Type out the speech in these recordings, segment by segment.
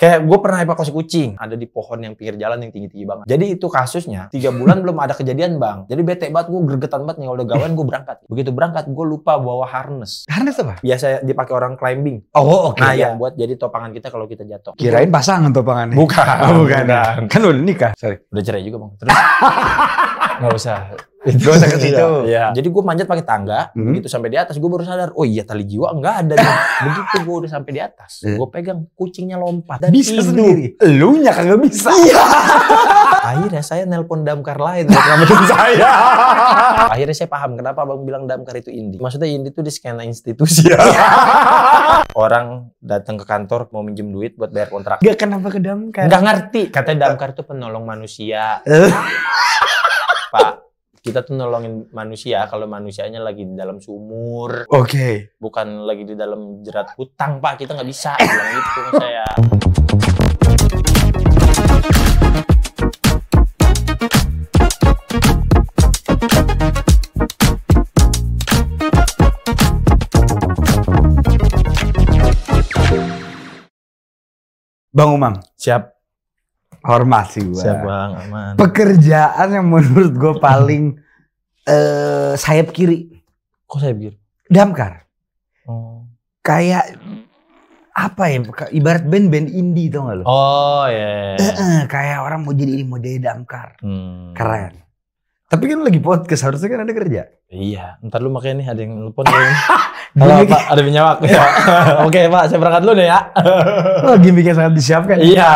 Kayak gue pernah evakuasi kucing, ada di pohon yang pinggir jalan yang tinggi-tinggi banget. Jadi itu kasusnya 3 bulan belum ada kejadian bang. Jadi bete banget, gue gregetan banget nih kalau udah gawain gue berangkat. Begitu berangkat gue lupa bawa harness. Harness apa? Biasa dipakai orang climbing. Oh oke. Nah yang buat jadi topangan kita kalau kita jatuh. Kirain pasangan topangannya. Bukan. Oh, bukan. Kan udah nikah. Sorry. Udah cerai juga bang. Terus nggak usah. Gak usah ke situ. Iya. Jadi gue manjat pakai tangga, begitu sampai di atas gue baru sadar, oh iya tali jiwa nggak ada nih. Begitu gue udah sampai di atas, gue pegang kucingnya lompat dan bisa hidup. sendiri. Elunya kagak bisa. Iya. Akhirnya saya nelpon damkar lain buat nyelamatin saya. Akhirnya saya paham kenapa abang bilang damkar itu indie. Maksudnya indie itu di skena institusi. Orang datang ke kantor mau minjem duit buat bayar kontrak. Gak kenapa ke damkar? Nggak ngerti. Katanya damkar itu penolong manusia. Pak. Kita tuh nolongin manusia kalau manusianya lagi di dalam sumur. Oke. Bukan lagi di dalam jerat hutang, Pak. Kita nggak bisa bilang gitu sama saya. Bang Umang. Siap. Hormat sih gue. Siap bang, aman. Pekerjaan yang menurut gue paling sayap kiri. Kok saya bilang? Damkar. Oh. Kayak apa ya? Ibarat band-band indie tau gak lo? Oh ya. Kayak orang mau jadi damkar. Keren. Tapi kan lu lagi podcast, harusnya kan ada kerja. Iya, ntar lu makanya nih ada yang nelpon. Halo Pak, ada minyak ya. Oke Pak, saya berangkat dulu nih ya. Lagi bikin sangat disiapkan. Iya.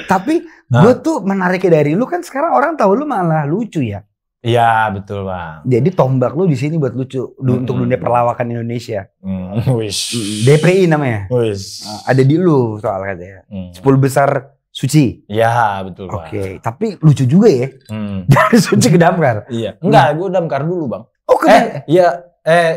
Tapi gue tuh menariknya dari lu kan sekarang orang tahu lu malah lucu ya. Iya betul Bang. Jadi tombak lu di sini buat lucu untuk dunia perlawakan Indonesia. Wish. DPI namanya. Wish. Ada di lu soal katanya. 10 besar suci. Iya betul Bang. Oke, tapi lucu juga ya. Dari suci ke damkar. Iya. Enggak, gue damkar dulu Bang. Oh iya.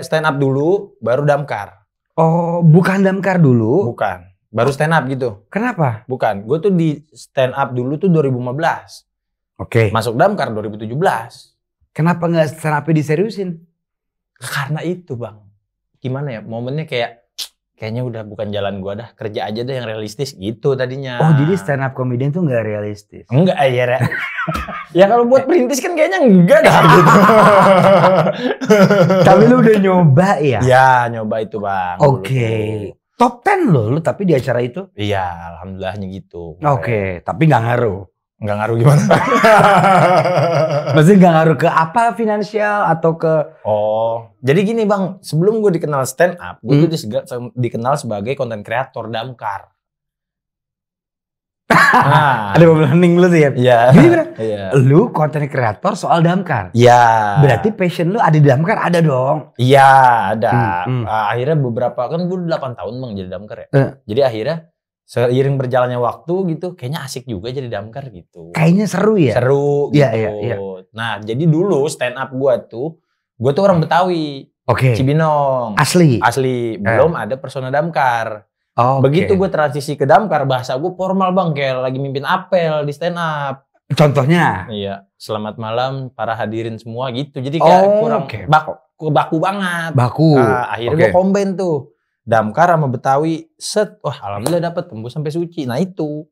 Stand up dulu, baru damkar. Oh, bukan damkar dulu? Bukan. Baru stand up gitu. Kenapa? Bukan. Gue tuh di stand up dulu tuh 2015. Oke. Masuk damkar 2017. Kenapa nggak stand up-nya diseriusin? Karena itu Bang. Gimana ya, momennya kayaknya udah bukan jalan gua dah. Kerja aja deh yang realistis gitu tadinya. Oh jadi stand up comedian tuh nggak realistis? Enggak ya. Ya kalau buat perintis kan kayaknya enggak dah gitu. Tapi lu udah nyoba ya? Ya nyoba itu Bang. Oke. Top 10 lu tapi di acara itu? Iya alhamdulillahnya gitu. Oke, tapi nggak ngaruh? Nggak ngaruh gimana? Maksudnya nggak ngaruh ke apa finansial atau ke... Oh, jadi gini Bang, sebelum gue dikenal stand up, gue tuh dikenal sebagai konten kreator damkar. Nah, ada benening lu tuh ya? Iya. Jadi bener, iya. Lu konten kreator soal damkar? Iya. Berarti passion lu ada di damkar? Ada dong? Iya, ada. Akhirnya beberapa, kan gue 8 tahun Bang jadi damkar ya. Jadi akhirnya seiring berjalannya waktu gitu, kayaknya asik juga jadi damkar gitu. Kayaknya seru ya? Seru gitu. Iya. Nah, jadi dulu stand up gue tuh orang Betawi. Oke. Cibinong. Asli? Asli. Belum ada persona damkar. Oh, begitu gue transisi ke damkar, bahasa gue formal Bang, kayak lagi mimpin apel di stand up. Contohnya? Iya. Selamat malam para hadirin semua gitu. Jadi kayak kurang baku banget. Baku. Nah, akhirnya gue combine tuh. Damkar sama Betawi, set, wah alhamdulillah dapet tembus sampai suci. Nah itu,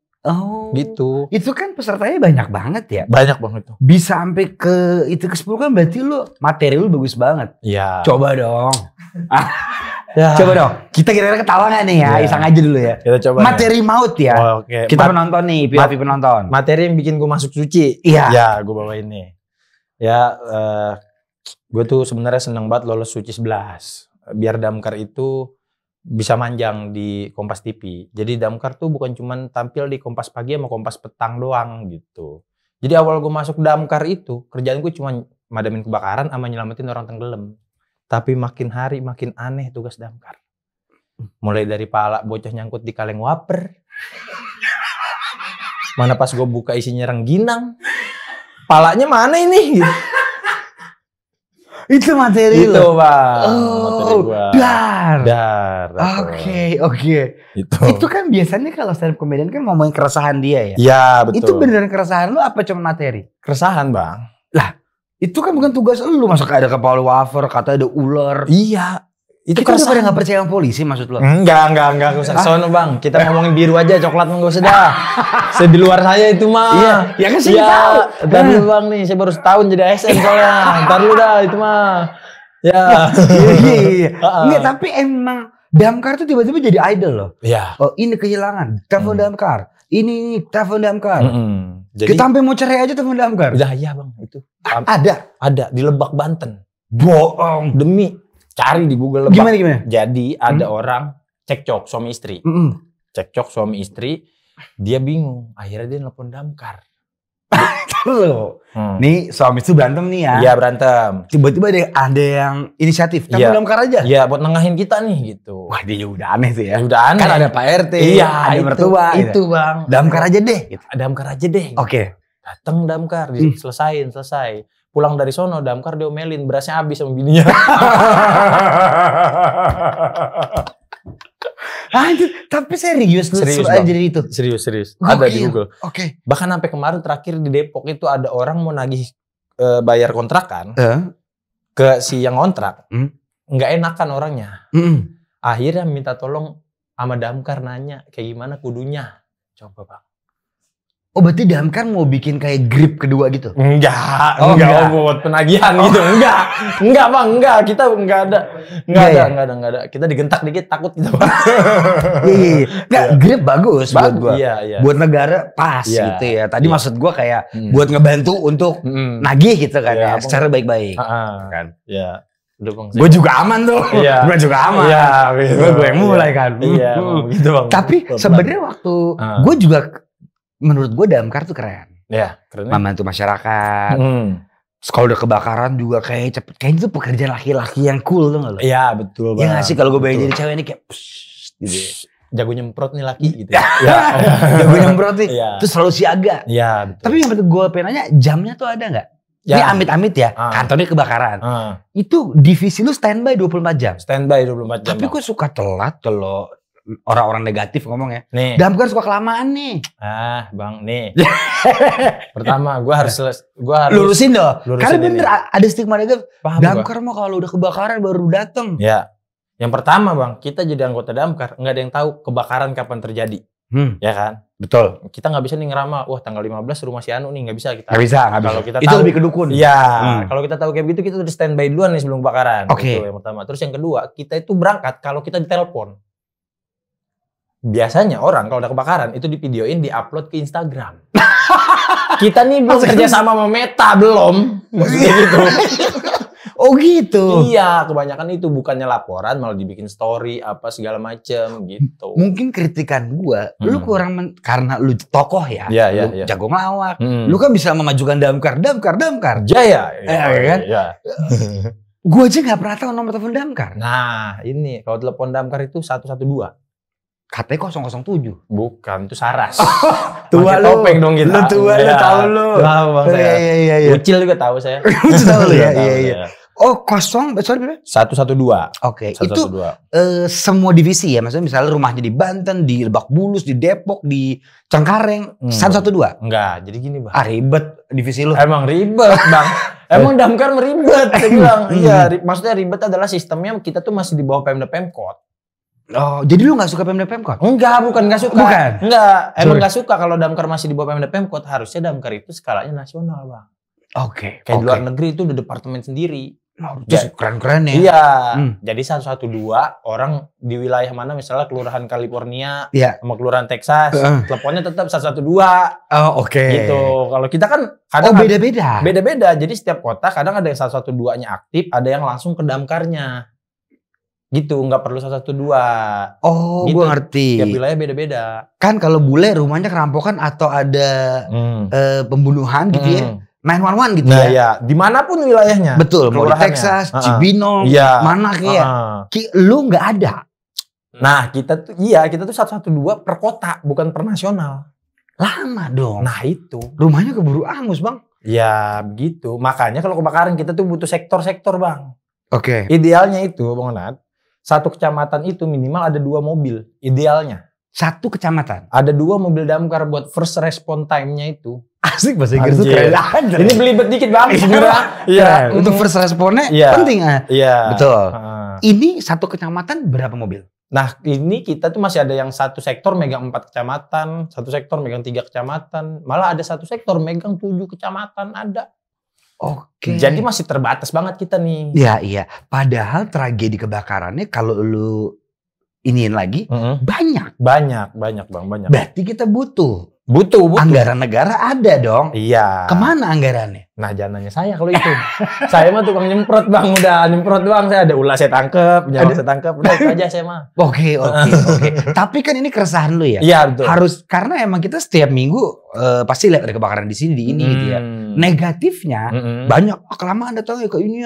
gitu. Itu kan pesertanya banyak banget ya? Banyak banget tuh. Bisa sampai ke itu ke 10 kan berarti lu materi lu bagus banget. Iya. Coba dong. Ya. Coba dong. Kita kira-kira ketawa gak nih ya? Iseng aja dulu ya. Kita coba. Materi maut ya. Oh, oke. Kita penonton nih, POV penonton. Materi yang bikin gue masuk suci. Iya. Ya, gue bawain nih. Ya, gue tuh sebenarnya seneng banget lolos suci 11. Biar damkar itu bisa manjang di Kompas TV. Jadi damkar tuh bukan cuman tampil di Kompas Pagi sama Kompas Petang doang gitu. Jadi awal gue masuk damkar itu, kerjaan gue cuma madamin kebakaran sama nyelamatin orang tenggelam. Tapi makin hari makin aneh tugas damkar. Mulai dari pala bocah nyangkut di kaleng waper. Mana pas gue buka isinya rengginang. Palanya mana ini? Gitu. Itu materi itu lo? Bang. Oh, dar. Oke. Itu kan biasanya kalau stand up comedian kan ngomongin keresahan dia ya? Iya, betul. Itu beneran keresahan lu apa cuma materi? Keresahan Bang. Lah, itu kan bukan tugas lu. Masa ada kepala wafer, kata ada ular. Iya. Itu kita udah pada nggak percaya sama polisi maksud lo? Enggak usah sono bang. Kita ngomongin biru aja, coklat nggak usah dah. Saya di luar saya itu mah. Iya, ya kan saya tahu. Ntar dulu bang nih, saya baru setahun jadi ASN soalnya. Ntar dulu dah itu mah. Ya. Iya. Enggak, tapi emang damkar tuh tiba-tiba jadi idol loh. Iya. Oh ini kehilangan, telepon damkar. Ini telepon damkar. Jadi kita sampai mau cerai aja telepon damkar. Udah iya bang itu. Ada di Lebak Banten. Bohong. Demi. Cari di Google Lebak. Gimana? Jadi ada orang cekcok suami istri. Cekcok suami istri, dia bingung. Akhirnya dia nelpon damkar. Loh. Nih suami itu berantem nih ya. Iya berantem. Tiba-tiba ada yang inisiatif. Telepon damkar aja. Iya buat nengahin kita nih gitu. Wah dia udah aneh tuh ya. Udah aneh. Kan ada Pak RT. Iya ada mertua. Itu bang. Damkar aja deh. Gitu. Damkar aja deh. Oke. Datang damkar, selesai. Pulang dari sono, damkar diomelin, berasnya habis sama bininya. Tapi serius Bang. Jadi itu. Serius. Ada di Google. Oke. Bahkan sampai kemarin terakhir di Depok itu ada orang mau nagih bayar kontrakan ke si yang kontrak. Nggak enakan orangnya. Akhirnya minta tolong sama damkar nanya kayak gimana kudunya. Coba bang. Oh berarti damkar mau bikin kayak grip kedua gitu? Enggak buat penagihan gitu. Enggak bang, kita enggak ada. Kita digentak dikit takut gitu. Enggak, grip bagus buat gua. Iya. Buat negara pas gitu ya. Tadi maksud gua kayak buat ngebantu untuk nagih gitu kan ya, secara baik-baik. Kan? Iya. Gue juga aman tuh. Iya. Gue juga aman. Iya. Gue yang mulai kan. Iya. Gitu bang. Tapi sebenarnya waktu gue juga menurut gue damkar tuh keren. Ya, keren. Membantu masyarakat. Kalau udah kebakaran juga kayak cepet. Kayaknya itu pekerjaan laki-laki yang cool tuh gak lo? Iya betul banget. Iya gak sih kalau gue bayangin jadi cewek ini kayak gitu. Jago nyemprot nih laki gitu. Jago nyemprot nih. Terus selalu siaga. Iya betul. Tapi yang penting gue pengen nanya, jamnya tuh ada gak? Ini amit-amit ya, kantornya kebakaran. Itu divisi lu standby 24 jam? Standby 24 jam. Tapi gue suka telat kalau orang-orang negatif ngomong ya. Nih. Damkar suka kelamaan nih. Bang, nih. Pertama, gue harus lurusin dong. Karena bener ada stigma negatif. Damkar mah kalau udah kebakaran baru datang. Ya. Yang pertama bang, kita jadi anggota damkar, nggak ada yang tahu kebakaran kapan terjadi. Ya kan? Betul. Kita nggak bisa nih ngeramal, wah tanggal 15 rumah si Anu nih, nggak bisa kita. Nggak bisa. Kalau kita itu tahu, lebih ke dukun. Iya. Kalau kita tahu kayak begitu, kita udah standby duluan nih sebelum kebakaran. Oke. Itu yang pertama. Terus yang kedua, kita itu berangkat kalau kita ditelepon. Biasanya orang kalau udah kebakaran itu divideoin, diupload ke Instagram. Kita nih belum kerja sama Meta belum. Maksudnya gitu. Oh gitu. Iya, kebanyakan itu bukannya laporan malah dibikin story apa segala macem gitu. Mungkin kritikan gua, lu kurang karena lu tokoh ya, lu jago ngelawak, lu kan bisa memajukan damkar. Jaya, kan? Iya. Gua aja nggak pernah tahu nomor telepon damkar. Nah, ini kalau telepon damkar itu 112. KT 007. Bukan, itu Saras. Tua lu. Topeng dong kita. Lu tua, lu tahu lu. Tahu bang saya. Iya. Ucil juga tahu saya. Ucil tahu lu ya. Iya. Oh, 112. Oke. Itu semua divisi ya. Maksudnya misalnya rumahnya di Banten, di Lebak Bulus, di Depok, di Cengkareng, 112. Enggak, jadi gini bang. Ribet divisi lu. Emang ribet bang. Emang damkar meribet. Saya bilang. Iya, maksudnya ribet adalah sistemnya kita tuh masih di bawah Pemda Pemkot. Oh, jadi lu gak suka Pemda Pemkot? Enggak, bukan gak suka. Bukan? Enggak, emang gak suka kalau damkar masih di bawah Pemda Pemkot. Harusnya damkar itu skalanya nasional, bang. Oke. Kayak di luar negeri itu udah departemen sendiri. Terus keren-keren ya? Iya. Jadi 112 orang di wilayah mana misalnya Kelurahan California sama Kelurahan Texas, teleponnya tetap 112. Oh, oke. Gitu. Kalau kita kan kadang beda-beda. Beda-beda. Jadi setiap kota kadang ada yang 112-nya aktif, ada yang langsung ke damkarnya. Gitu, nggak perlu 112. Oh, gitu. Gue ngerti. Tiap wilayah beda-beda. Kan kalau bule rumahnya kerampokan atau ada pembunuhan gitu ya, 911 gitu nah, ya. Ya, dimanapun wilayahnya. Betul, mau di Texas, Cibinong, mana kayak. Lu nggak ada. Nah, kita tuh 112 per kota, bukan per nasional. Lama dong. Nah itu. Rumahnya keburu angus bang. Ya begitu. Makanya kalau kebakaran kita tuh butuh sektor-sektor bang. Oke. Idealnya itu Bang Onat, satu kecamatan itu minimal ada 2 mobil. Idealnya. Satu kecamatan? Ada 2 mobil damkar buat first response time-nya itu. Asik bahasa Inggris tuh keren aja. Ini belibet dikit bang. Iya. Untuk first responnya penting ah. Iya. Betul. Ini satu kecamatan berapa mobil? Nah ini kita tuh masih ada yang satu sektor megang 4 kecamatan, satu sektor megang 3 kecamatan, malah ada satu sektor megang 7 kecamatan ada. Oke. Jadi masih terbatas banget kita nih. Iya. Padahal tragedi kebakarannya kalau lu iniin lagi banyak bang, banyak. Berarti kita butuh anggaran negara ada dong. Iya. Kemana anggarannya? Nah jananya saya kalau itu. Saya mah tukang nyemprot bang, udah nyemprot doang. Saya ada ulah saya tangkep, nyamuk saya tangkep, udah itu aja saya mah. Oke. Tapi kan ini keresahan lu ya. Iya betul. Harus karena emang kita setiap minggu pasti lihat ada kebakaran di sini, di ini gitu ya. Negatifnya banyak kelamaan datangnya ke ini.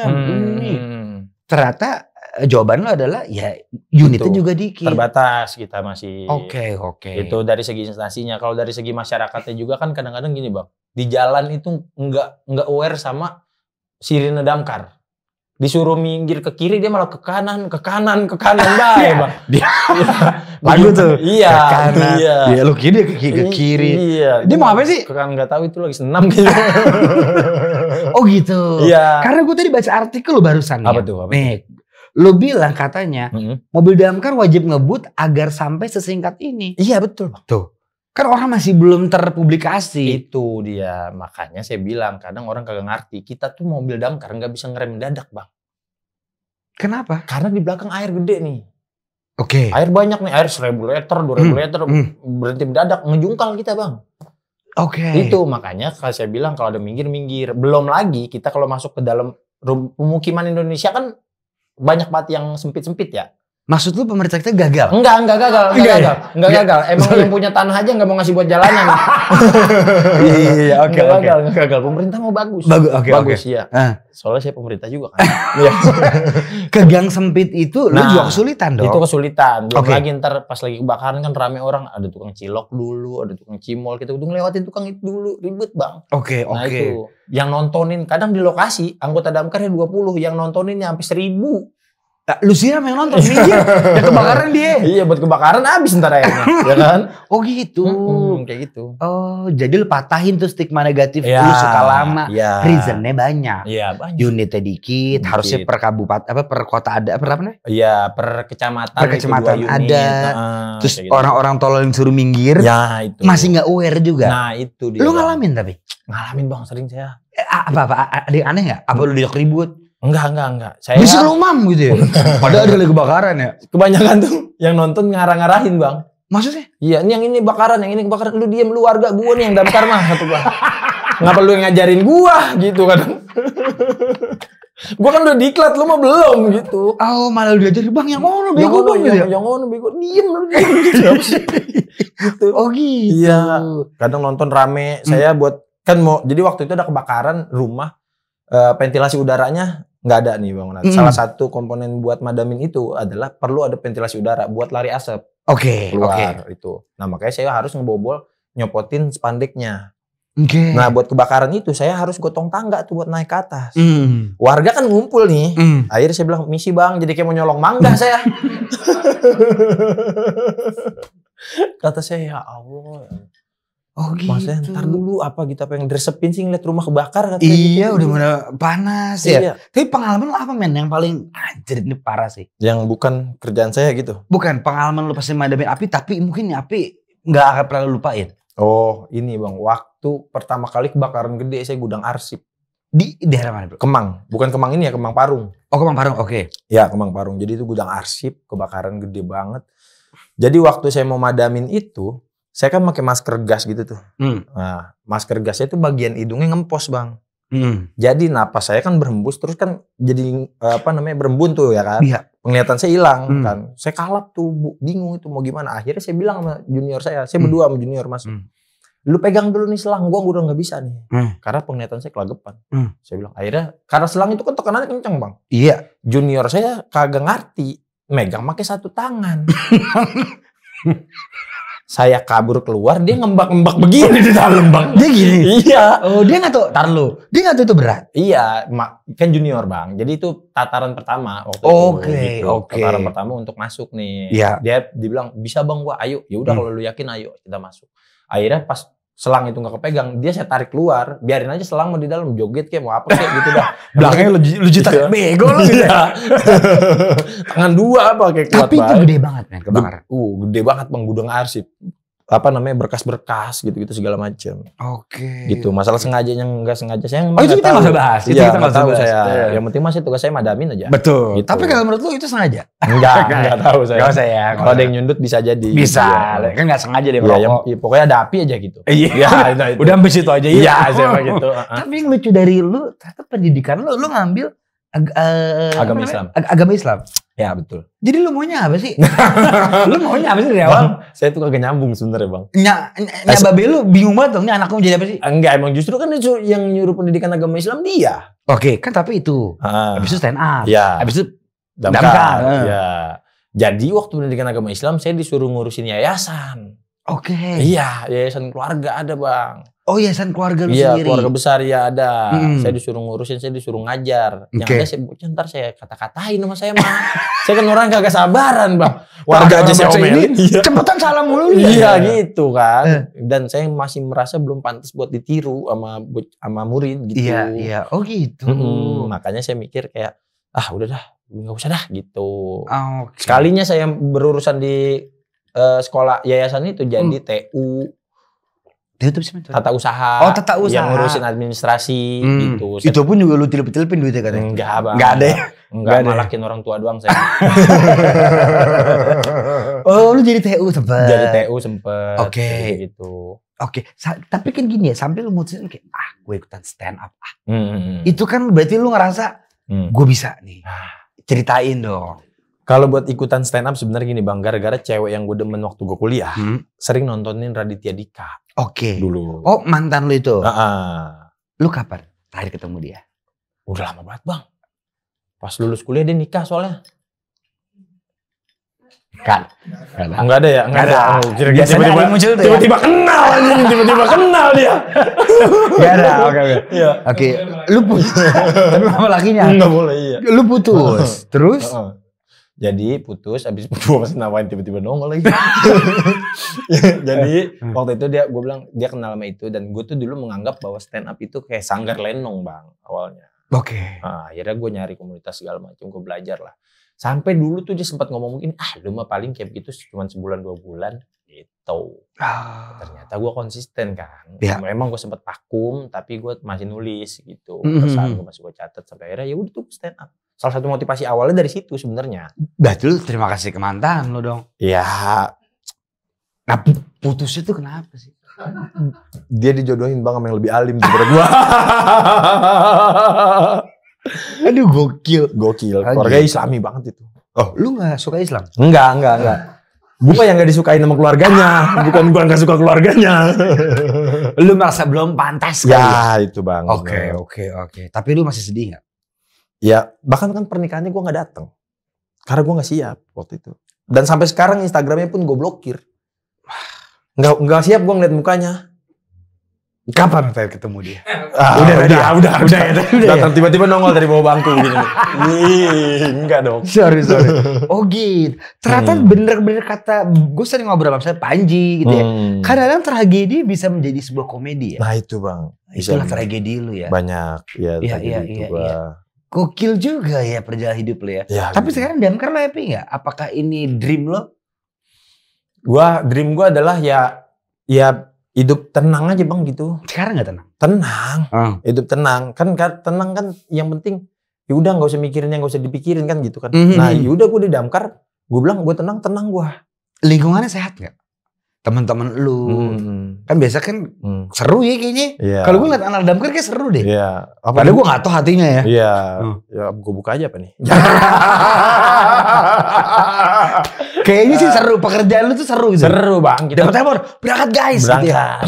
Ternyata jawaban lo adalah ya unitnya juga dikit. Terbatas kita masih. Oke. Itu dari segi instansinya. Kalau dari segi masyarakatnya juga kan kadang-kadang gini bang. Di jalan itu nggak aware sama sirine damkar. Disuruh minggir ke kiri dia malah ke kanan baik bang. Lagu tuh. Iya. Ke kanan. Iya. Lu kiri ke kiri. Iya. Dia mau apa sih? Ke kanan nggak tahu itu lagi senam gitu. Oh gitu. Iya. Karena gue tadi baca artikel lu barusan nih. Apa tuh? Nih. Lu bilang katanya mobil damkar wajib ngebut agar sampai sesingkat ini. Iya betul. Tuh. Kan orang masih belum terpublikasi. Itu dia. Makanya saya bilang kadang orang kagak ngerti. Kita tuh mobil damkar nggak bisa ngerem mendadak bang. Kenapa? Karena di belakang air gede nih. Oke. Air banyak nih. Air 1000 liter, 2000 liter. Berhenti mendadak. Ngejungkal kita bang. Oke. Itu makanya kalau saya bilang kalau ada minggir. Belum lagi kita kalau masuk ke dalam pemukiman Indonesia kan banyak banget yang sempit-sempit ya. Maksud lu pemerintah kita gagal? Enggak gagal. Emang yang punya tanah aja nggak mau ngasih buat jalanan. Iya, oke. Gagal. Pemerintah mau bagus. Bagus ya. Soalnya saya pemerintah juga kan. Ke gang sempit itu lu juga kesulitan dong. Itu kesulitan. Belum lagi ntar pas lagi kebakaran kan rame orang. Ada tukang cilok dulu, ada tukang cimol. Kita udah ngelewatin tukang itu dulu. Ribet bang. Oke. Nah itu. Yang nontonin, kadang di lokasi anggota damkarnya 20. Yang nontoninnya sampai 1000. Nah, lu siapa yang nonton minggir? Ya kebakaran dia. Iya buat kebakaran habis ntar airnya. Ya kan? Oh gitu. Kayak gitu. Oh jadi lu patahin tuh stigma negatif lu suka lama. Reasonnya banyak. Iya banyak. Unitnya dikit. Harusnya per kabupaten per kota ada apa namanya? Iya per kecamatan. Per kecamatan ada. Terus orang-orang tolol yang suruh minggir. Ya itu. Masih nggak aware juga. Nah itu dia. Lu ngalamin tapi? Ngalamin bang sering saya. Apa? Ada yang aneh nggak? Apa lu diajak ribut? Enggak. Saya disuruh umam gitu ya. Padahal ada lagi kebakaran ya. Kebanyakan tuh yang nonton ngarang-ngarahin bang. Maksudnya? Iya, ini yang ini bakaran, yang ini kebakaran. Lu diem, lu warga gua nih yang damkar mah kata gua. Ngapa lu yang ngajarin gua gitu kan? Gua kan udah diklat, lu mah belum gitu. Oh malah lu diajarin bang yang ngono bego bang gitu ya. Yang ngono bego, diem gitu. Gitu. Oh gitu. Iya. Kadang nonton rame. Saya buat kan mau. Jadi waktu itu ada kebakaran rumah. Ventilasi udaranya nggak ada nih Bang Nat. Salah satu komponen buat madamin itu adalah perlu ada ventilasi udara buat lari asap. Oke. Itu. Nah makanya saya harus ngebobol nyopotin spandeknya. Oke. Nah buat kebakaran itu saya harus gotong tangga tuh buat naik ke atas. Warga kan ngumpul nih. Akhirnya saya bilang misi bang, jadi kayak mau nyolong mangga saya. Kata saya ya Allah. Oh gitu. Maksudnya ntar dulu apa gitu, apa yang diresepin sih ngeliat rumah kebakar. Iya gitu. Udah mulai panas ya. Tapi pengalaman lo apa men yang paling anjir ini parah sih? Yang bukan kerjaan saya gitu? Bukan, pengalaman lo pasti madamin api tapi mungkin api gak akan pernah lupain. Oh ini bang, waktu pertama kali kebakaran gede saya gudang arsip. Di daerah mana bro? Kemang, bukan Kemang ini ya, Kemang Parung. Oh Kemang Parung, oke. Ya Kemang Parung, jadi itu gudang arsip, kebakaran gede banget. Jadi waktu saya mau madamin itu, saya kan pakai masker gas gitu tuh. Nah, masker gasnya itu bagian hidungnya ngempos bang. Jadi napas saya kan berhembus terus kan jadi berembun tuh ya kan. Iya. Penglihatan saya hilang kan. Saya kalap tuh, bingung itu mau gimana. Akhirnya saya bilang sama junior saya berdua sama junior mas. Lu pegang dulu nih selang, gua udah nggak bisa nih. Karena penglihatan saya kelagepan. Saya bilang akhirnya karena selang itu kan tekanannya kenceng bang. Iya. Junior saya kagak ngerti, megang pakai satu tangan. Saya kabur keluar, dia ngembak-ngembak begini di dalam bang. Dia gini? Iya. Oh dia gak tahu, tar lu. Dia gak tahu itu berat? Iya, kan junior bang. Jadi itu tataran pertama waktu itu. Oke. Tataran pertama untuk masuk nih. Iya. Dia bilang, bisa bang gua, ayo. Ya udah kalau lu yakin ayo kita masuk. Akhirnya pas selang itu nggak kepegang, dia saya tarik keluar, biarin aja selang mau di dalam, joget kayak mau apa kayak gitu dah. Belakangnya lu juta bego lu gitu. Tangan dua apa kayak kuat. Tapi itu gede banget men kebakaran. Gede banget bang, gudang arsip. Apa namanya, berkas-berkas gitu-gitu segala macam. Oke. Gitu. Masalah sengajanya nggak sengaja saya itu kita nggak usah bahas. Itu iya, kita nggak tahu saya. Yang penting masih tugas saya madamin aja. Betul. Gitu. Tapi kalau menurut lu itu sengaja? Enggak tahu saya. Nggak usah ya. Kalau ada yang nyundut bisa jadi. Bisa. Ya. Kan nggak sengaja deh ya, pokoknya ada api aja gitu. Iya. itu. Udah sampai situ aja ya. Iya, saya gitu. Tapi yang lucu dari lu, ternyata pendidikan lu ngambil agama Islam. Agama Islam. Ya betul. Jadi lu maunya apa sih? Lu maunya apa sih dari awal? Saya tuh kagak nyambung sebenarnya bang. Babe lu bingung banget dong, ini anakku jadi apa sih? Enggak, emang justru kan itu yang nyuruh pendidikan agama Islam dia. Oke, kan tapi itu. Habis itu stand up. Ya. Habis itu damkar. Ya. Jadi waktu pendidikan agama Islam saya disuruh ngurusin yayasan. Oke. Iya, yayasan keluarga ada bang. Oh yayasan keluarga lu iya, sendiri? Iya, keluarga besar ya ada. Saya disuruh ngurusin, saya disuruh ngajar. Yang ada saya bocah, ntar saya kata-katain sama saya mah. Saya kan orang kagak sabaran bang. Warga aja saya omelin. Cepetan salam mulu. Iya gitu kan. Dan saya masih merasa belum pantas buat ditiru sama murid gitu. Iya. Oh gitu. Makanya saya mikir kayak, udah dah, nggak usah dah gitu. Okay. Sekalinya saya berurusan di sekolah yayasan itu jadi TU. Tata usaha. Oh, tata usaha. Yang ngurusin administrasi gitu. Itu pun juga lu tilip-tilipin duitnya katanya? Enggak, Bang. Enggak ada ya? Enggak, malakin orang tua doang saya. Oh, lu jadi TU sempet? Jadi TU sempet. Oke. Gitu. Oke, tapi kan gini ya, sampai lu mutusin kayak, gue ikutan stand up. Itu kan berarti lu ngerasa, gue bisa nih. Ceritain dong. Kalau buat ikutan stand up sebenarnya gini bang, gara-gara cewek yang gue demen waktu gue kuliah, sering nontonin Raditya Dika. Oke. Dulu. Oh mantan lu itu? Lu kapan terakhir ketemu dia? Udah lama banget bang. Pas lulus kuliah dia nikah soalnya. Kan? Enggak ada ya? Enggak ada. Tiba-tiba muncul tuh ya? Tiba-tiba kenal aja, tiba-tiba kenal dia. Enggak ada, oke. Lu putus, tapi sama lakinya? Enggak boleh, iya. Lu putus, terus? Jadi putus, abis putus gue masih nawain tiba-tiba nongol lagi. Jadi waktu itu gue bilang dia kenal sama itu dan gue tuh dulu menganggap bahwa stand up itu kayak Sanggar Lenong bang awalnya. Oke. Nah, akhirnya gue nyari komunitas segala macam, gue belajar lah. Sampai dulu tuh dia sempat ngomong mungkin lu mah paling kayak gitu cuma sebulan 2 bulan gitu. Ternyata gue konsisten kan. Ya. Memang gue sempat vakum tapi gue masih nulis gitu. Pesan gue masih gue catat sampai akhirnya ya udah tuh stand up. Salah satu motivasi awalnya dari situ sebenarnya. Berarti lu terima kasih ke mantan lu dong. Ya. Nah putusnya tuh kenapa sih? Dia dijodohin bang sama yang lebih alim daripada gua. Aduh gokil. Keluarga Islami banget itu. Oh lu gak suka Islam? Enggak. Gua yang gak disukain sama keluarganya. Bukan gua gak suka keluarganya. Lu merasa belum pantas kali ya? Itu bang. Oke. Tapi lu masih sedih gak? Ya bahkan kan pernikahannya gue gak datang. Karena gue gak siap waktu itu. Dan sampai sekarang Instagramnya pun gue blokir. Nggak siap gue ngeliat mukanya. Kapan terakhir ketemu dia? Udah ya. Tiba-tiba nongol dari bawah bangku begini. Enggak dong. Sorry. Oh gitu. Ternyata bener-bener kata, gue sering ngobrol sama saya Panji gitu ya. Kadang-kadang tragedi bisa menjadi sebuah komedi ya. Nah itu bang. Itulah tragedi lu ya. Banyak. Iya. Gokil juga ya perjalanan hidup lo ya. Tapi gitu. Sekarang damkar lo happy gak? Apakah ini dream lo? Dream gue adalah ya hidup tenang aja bang gitu. Sekarang gak tenang? Tenang. Hidup tenang. Kan tenang kan yang penting ya udah gak usah mikirin yang gak usah dipikirin kan gitu kan. Nah yaudah gue di damkar. Gue bilang gue tenang gue. Lingkungannya sehat gak? Teman-teman lu kan biasa kan seru ya kayaknya. Kalau gue ngeliat anak damkar kayak seru deh. Padahal gue gak tahu hatinya ya. Ya gue buka aja apa nih. Kayaknya sih seru, pekerjaan lu tuh seru gitu. Seru bang. Dapat telepon, berangkat guys. Gitu ya.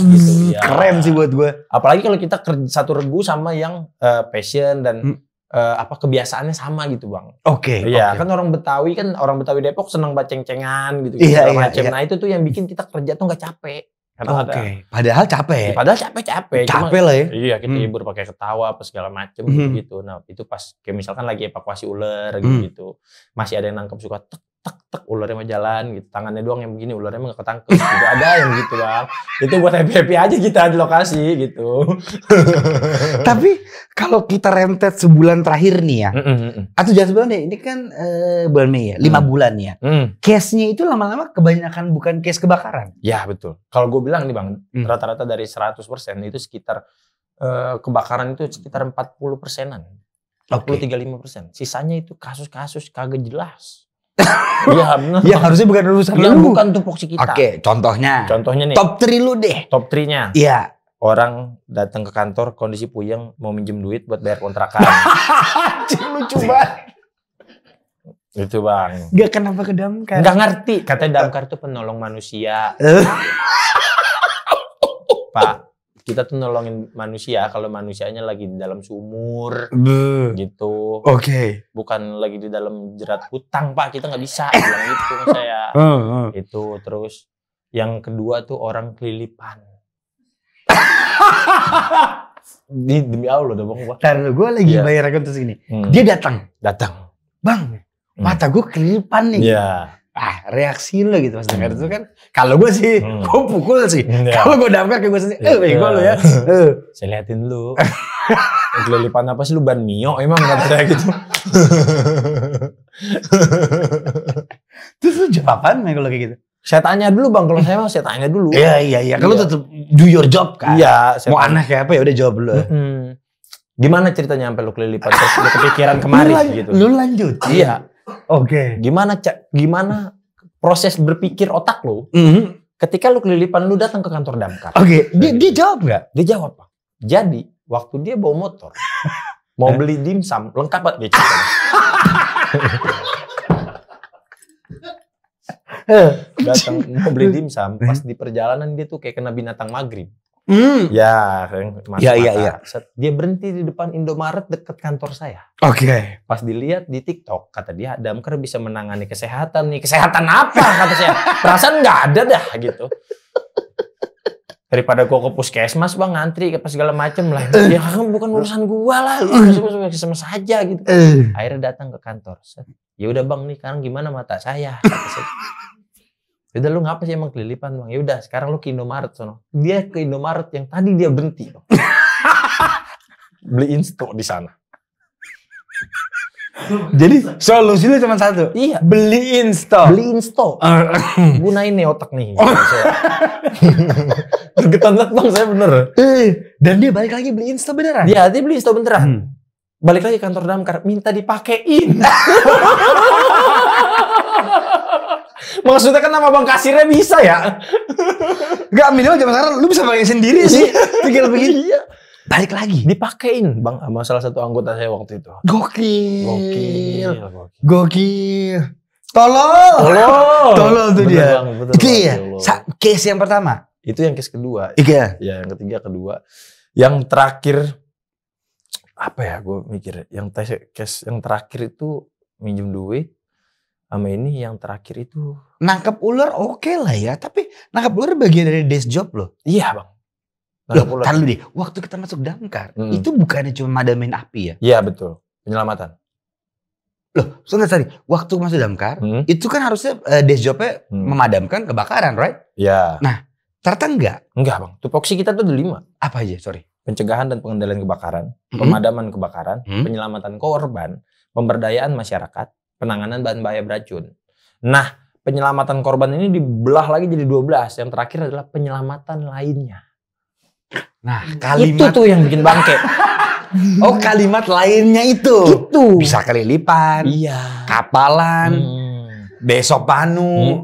Keren sih buat gue. Apalagi kalau kita satu regu sama yang passion dan kebiasaannya sama gitu bang. Oke. Iya kan orang Betawi Depok senang ceng-cengan gitu. Iya. Nah itu tuh yang bikin kita kerja tuh nggak capek. Padahal capek. Capek lah ya. Iya kita hibur pakai ketawa apa segala macem gitu. Nah itu pas kayak misalkan lagi evakuasi ular gitu. Masih ada yang nangkep suka tek tek ularnya mah jalan gitu, tangannya doang yang begini, ularnya mah gak ketangkep gitu. Ada yang gitu bang, itu buat happy aja kita di lokasi gitu. Tapi kalau kita rentet sebulan terakhir nih ya, atau jangan sebulan deh, ini kan bulan Mei ya, 5 bulan ya. Case-nya itu lama-lama kebanyakan bukan case kebakaran. Ya betul. Kalau gue bilang nih bang, rata-rata dari 100% itu sekitar kebakaran itu sekitar 40%-an. 40-35%. Sisanya itu kasus-kasus kagak jelas. Iya benar. Ya harusnya bukan urusan lu. Bukan tupoksi kita. Oke, contohnya. Contohnya nih. Top 3 lu deh. Top 3-nya. Iya. Orang datang ke kantor kondisi puyeng mau minjem duit buat bayar kontrakan. Lucu banget. Itu bang. Gak kenapa ke damkar. Gak ngerti. Katanya damkar itu penolong manusia. Pak. Kita tuh nolongin manusia kalau manusianya lagi di dalam sumur gitu. Oke. Bukan lagi di dalam jerat hutang Pak, kita nggak bisa bilang gitu saya. Itu terus yang kedua tuh orang kelilipan. Demi Allah udah bang. Karena gue lagi bayar akuntas ini. Dia datang. Bang, mata gue kelilipan nih. Iya. Reaksi lo gitu pas dengar itu kan. Kalau gue sih, gue pukul sih. Kalau gue damkar kayak gue sendiri, bego lo ya. Saya liatin lu. Kelilipan apa sih lu, ban mio emang kata saya gitu. Terus lu jawab apaan kalau kayak gitu? Saya tanya dulu bang, kalau saya mah saya tanya dulu. Iya. Kalau tetap do your job kan. Iya. Mau aneh kayak apa ya udah jawab dulu. Gimana ceritanya sampai lu kelilipan terus udah kepikiran kemari gitu? Lu lanjut. Iya. Oke. Gimana proses berpikir otak lu ketika lu kelilipan lu datang ke kantor damkar? Oke. Dia jawab nggak? Dia jawab Pak. Jadi waktu dia bawa motor mau beli dimsum lengkap banget dia ceritanya. Datang mau beli dimsum pas di perjalanan dia tuh kayak kena binatang maghrib. Ya, iya. Dia berhenti di depan Indomaret dekat kantor saya. Oke. Pas dilihat di TikTok, kata dia damkar bisa menangani kesehatan nih. Kesehatan apa kata saya? Perasaan nggak ada dah gitu. Daripada gua ke puskesmas bang ngantri apa segala macem lah. Ya kan bukan urusan gua lah, lu sama saja gitu. Akhirnya datang ke kantor. Ya udah bang nih sekarang gimana mata saya? Kata saya. Udah lu ngapa sih emang kelilipan bang? Ya udah sekarang lu ke Indomaret sono. Dia ke Indomaret yang tadi dia berhenti bang. Beli insto di sana. Jadi solusinya cuma satu. Iya. Beli insto. Gunain nih otak nih. Tergetan banget bang saya bener. Dan dia balik lagi beli insto beneran? Dia beli insto beneran. Balik lagi kantor damkar minta dipakein. Maksudnya kan nama bang kasirnya bisa ya? Gak, minimal zaman sekarang lu bisa pakai sendiri sih. Tinggal begini. Balik lagi. Dipakein bang sama salah satu anggota saya waktu itu. Gokil. Tolol tuh dia. Itu ya. Case yang pertama. Itu yang case kedua. Iya. Ya yang ketiga kedua. Yang terakhir apa ya? Gue mikir. Case yang terakhir itu minjem duit. Sama ini yang terakhir itu nangkep ular oke lah ya, tapi nangkep ular bagian dari desk job loh. Iya bang. Kan lu deh, waktu kita masuk damkar itu bukannya cuma madamin api ya? Iya betul, penyelamatan. Loh, sorry, waktu masuk damkar itu kan harusnya desk jobnya memadamkan kebakaran, right? Iya. Nah, ternyata enggak bang. Tupoksi kita tuh ada 5. Apa aja? Sorry. Pencegahan dan pengendalian kebakaran, pemadaman kebakaran, penyelamatan korban, pemberdayaan masyarakat, penanganan bahan bahaya beracun. Nah, penyelamatan korban ini dibelah lagi jadi 12. Yang terakhir adalah penyelamatan lainnya. Nah, kalimat itu tuh yang bikin bangke. Oh, kalimat lainnya itu. Bisa kelilipan. Iya. Kapalan. Besok panu.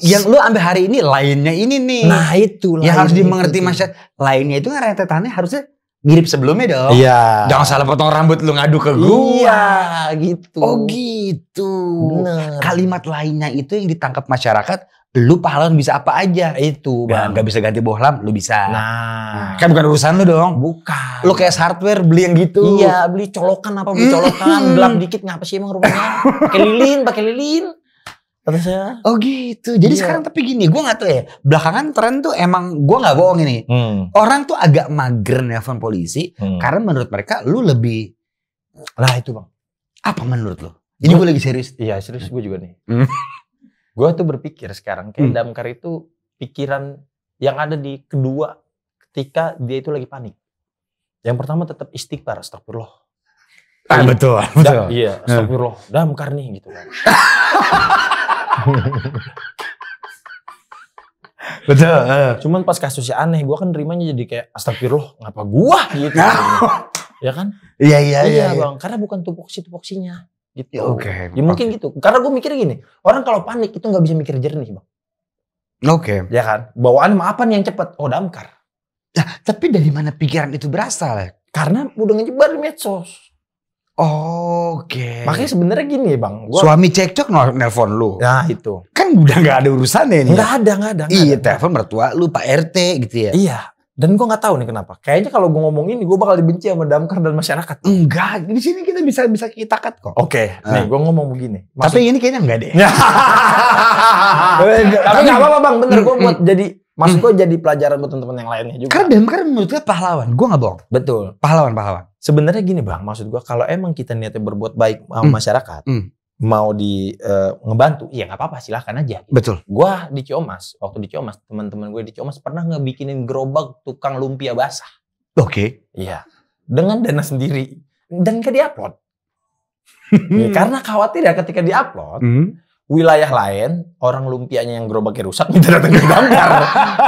Yang lu ambil hari ini lainnya ini nih. Nah, itu yang harus dimengerti masyarakat. Lainnya itu kan rentetannya harusnya mirip sebelumnya dong. Iya. Jangan salah potong rambut lu ngadu ke gua. Iya, gitu. Oh gitu. Bener. Kalimat lainnya itu yang ditangkap masyarakat, lu pahlawan bisa apa aja. Itu bang. Gak bisa ganti bohlam, lu bisa. Nah. Kan bukan urusan lu dong. Bukan. Lu kayak hardware beli yang gitu. Iya, beli colokan apa, beli colokan. Gelap dikit ngapa sih emang rumahnya. Pakai lilin. Kata saya. Oh gitu. Jadi sekarang tapi gini, gue gak tahu ya. Belakangan tren tuh emang, gue gak bohong ini. Orang tuh agak mager nelfon polisi. Karena menurut mereka lu lebih. Nah itu bang. Apa menurut lu? Ini gue lagi serius. Iya serius gue juga nih. Gue tuh berpikir sekarang kayak damkar itu pikiran yang ada di kedua ketika dia itu lagi panik. Yang pertama tetap istighfar, astagfirullah. Betul. Iya, astagfirullah. Damkar nih gitu kan. Betul. Cuman pas kasusnya aneh, gue kan nerimanya jadi kayak astagfirullah, ngapa gua gitu. Ya kan? Iya Bang, karena bukan tupoksinya gitu. Oke. Ya mungkin gitu. Karena gue mikir gini, orang kalau panik itu nggak bisa mikir jernih, Bang. Oke. Ya kan? Bawaan apa nih yang cepet? Oh, damkar. Nah, tapi dari mana pikiran itu berasal? Karena udah nyebar di medsos. Oke. Makanya sebenarnya gini, Bang. Suami cekcok nelfon lu. Nah, itu. Kan udah gak ada urusannya nih. Nggak ada. Iya, telepon mertua lu, Pak RT gitu ya. Iya. Dan gue nggak tahu nih kenapa. Kayaknya kalau gue ngomong ini, gue bakal dibenci sama damkar dan masyarakat. Enggak, di sini kita bisa kita cut kok. Oke, nih gue ngomong begini. Tapi ini kayaknya enggak deh. Tapi nggak apa-apa Bang, bener gue buat jadi, maksud gue jadi pelajaran buat teman-teman yang lainnya juga. Karena damkar menurut gue pahlawan, gue nggak bohong. Betul. Pahlawan. Sebenarnya gini Bang, maksud gue kalau emang kita niatnya berbuat baik sama masyarakat, mau ngebantu, ya nggak apa-apa, silahkan aja. Betul. Gua di Ciamas, waktu di Ciamas, teman-teman gue di Ciamas pernah ngebikinin gerobak tukang lumpia basah. Oke. Iya. Dengan dana sendiri dan gak diupload. Ya, karena khawatir ya ketika diupload, wilayah lain orang lumpianya yang gerobaknya rusak minta datang ke damkar,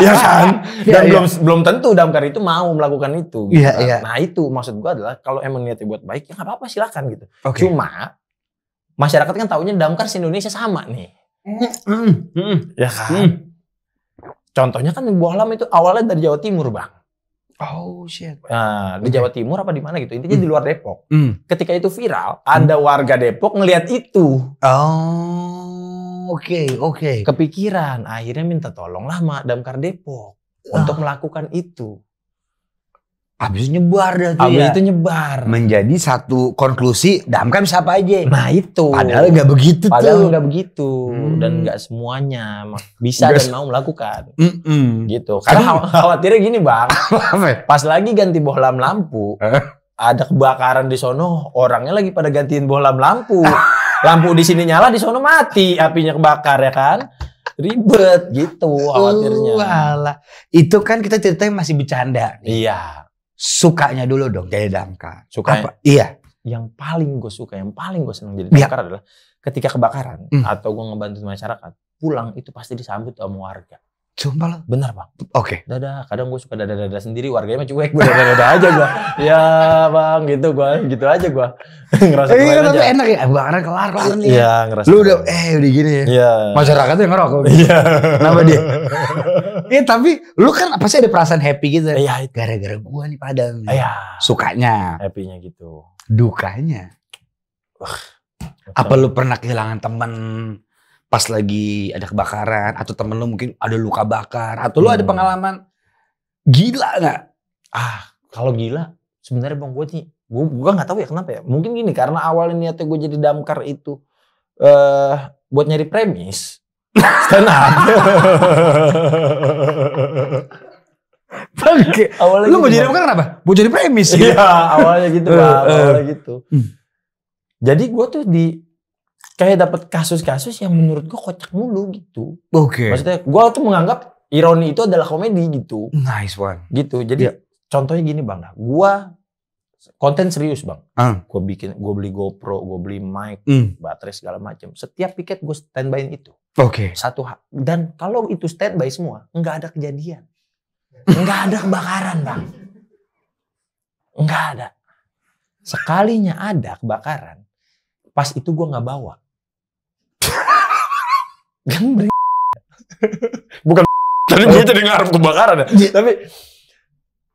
ya kan? Dan belum tentu damkar itu mau melakukan itu. Gitu kan? Nah itu maksud gua adalah kalau emang niatnya buat baik ya nggak apa-apa silakan gitu. Cuma masyarakat kan taunya damkar se-Indonesia sama nih. Ya kan? Contohnya kan Bohlam itu awalnya dari Jawa Timur, Bang. Oh shit. Nah, di Jawa Timur apa di mana gitu. Intinya di luar Depok. Ketika itu viral, ada warga Depok ngelihat itu. Oh, oke. Kepikiran, akhirnya minta tolonglah sama damkar Depok untuk melakukan itu. Habis nyebar dah tuh Habis itu nyebar. Menjadi satu konklusi damkar bisa apa aja. Nah itu. Padahal nggak begitu Padahal nggak begitu. Dan nggak semuanya bisa dan mau melakukan. Gitu. Karena khawatirnya gini Bang. Pas lagi ganti bohlam lampu. Ada kebakaran di sono. Orangnya lagi pada gantiin bohlam lampu. Lampu di sini nyala, di sono mati. Apinya kebakar ya kan. Ribet gitu khawatirnya. Itu kan kita ceritanya masih bercanda. Iya. Sukanya dulu dong jadi damkar. Suka. Iya. Yang paling gue suka, yang paling gue senang jadi damkar adalah ketika kebakaran atau gue ngebantu masyarakat, pulang itu pasti disambut sama warga. Sumpah lo? Benar Bang. Oke. Dadah, kadang gue suka dadah-dadah sendiri, warganya mah cuek, gue dadah-dadah aja gue. Ya Bang, gitu aja gue. Ngerasa keren aja. Enak ya, kebakaran kelar nih. Iya, ngerasa. Lu udah gini ya. Iya. Masyarakatnya ngerokok. Iya. Kenapa dia? Iya tapi lu kan pasti ada perasaan happy gitu. Iya. Gara-gara gua nih padam. Iya. Sukanya. Happy-nya gitu. Dukanya. Apa lu pernah kehilangan teman pas lagi ada kebakaran atau temen lu mungkin ada luka bakar atau lu ada pengalaman gila nggak? Kalau gila sebenarnya Bang gue nih, gue nggak tahu ya kenapa ya. Mungkin gini karena awalnya niatnya gue jadi damkar itu buat nyari premis stand up. Awalnya lu mau jadi damkar kenapa? Mau jadi premis? Iya awalnya gitu Bang, awalnya gitu. Jadi gue tuh kayak dapat kasus-kasus yang menurut gue kocak mulu gitu. Oke. Maksudnya gue tuh menganggap ironi itu adalah komedi gitu. Nice one. Gitu. Jadi contohnya gini Bang, gue konten serius Bang. Gue beli GoPro, gue beli mic, baterai segala macam. Setiap piket gue standby itu. Oke. Dan kalau itu standby semua, nggak ada kejadian, nggak ada kebakaran Bang, nggak ada. Sekalinya ada kebakaran, pas itu gue nggak bawa. Bukan tadi gue jadi ngarep kebakaran ya. Tapi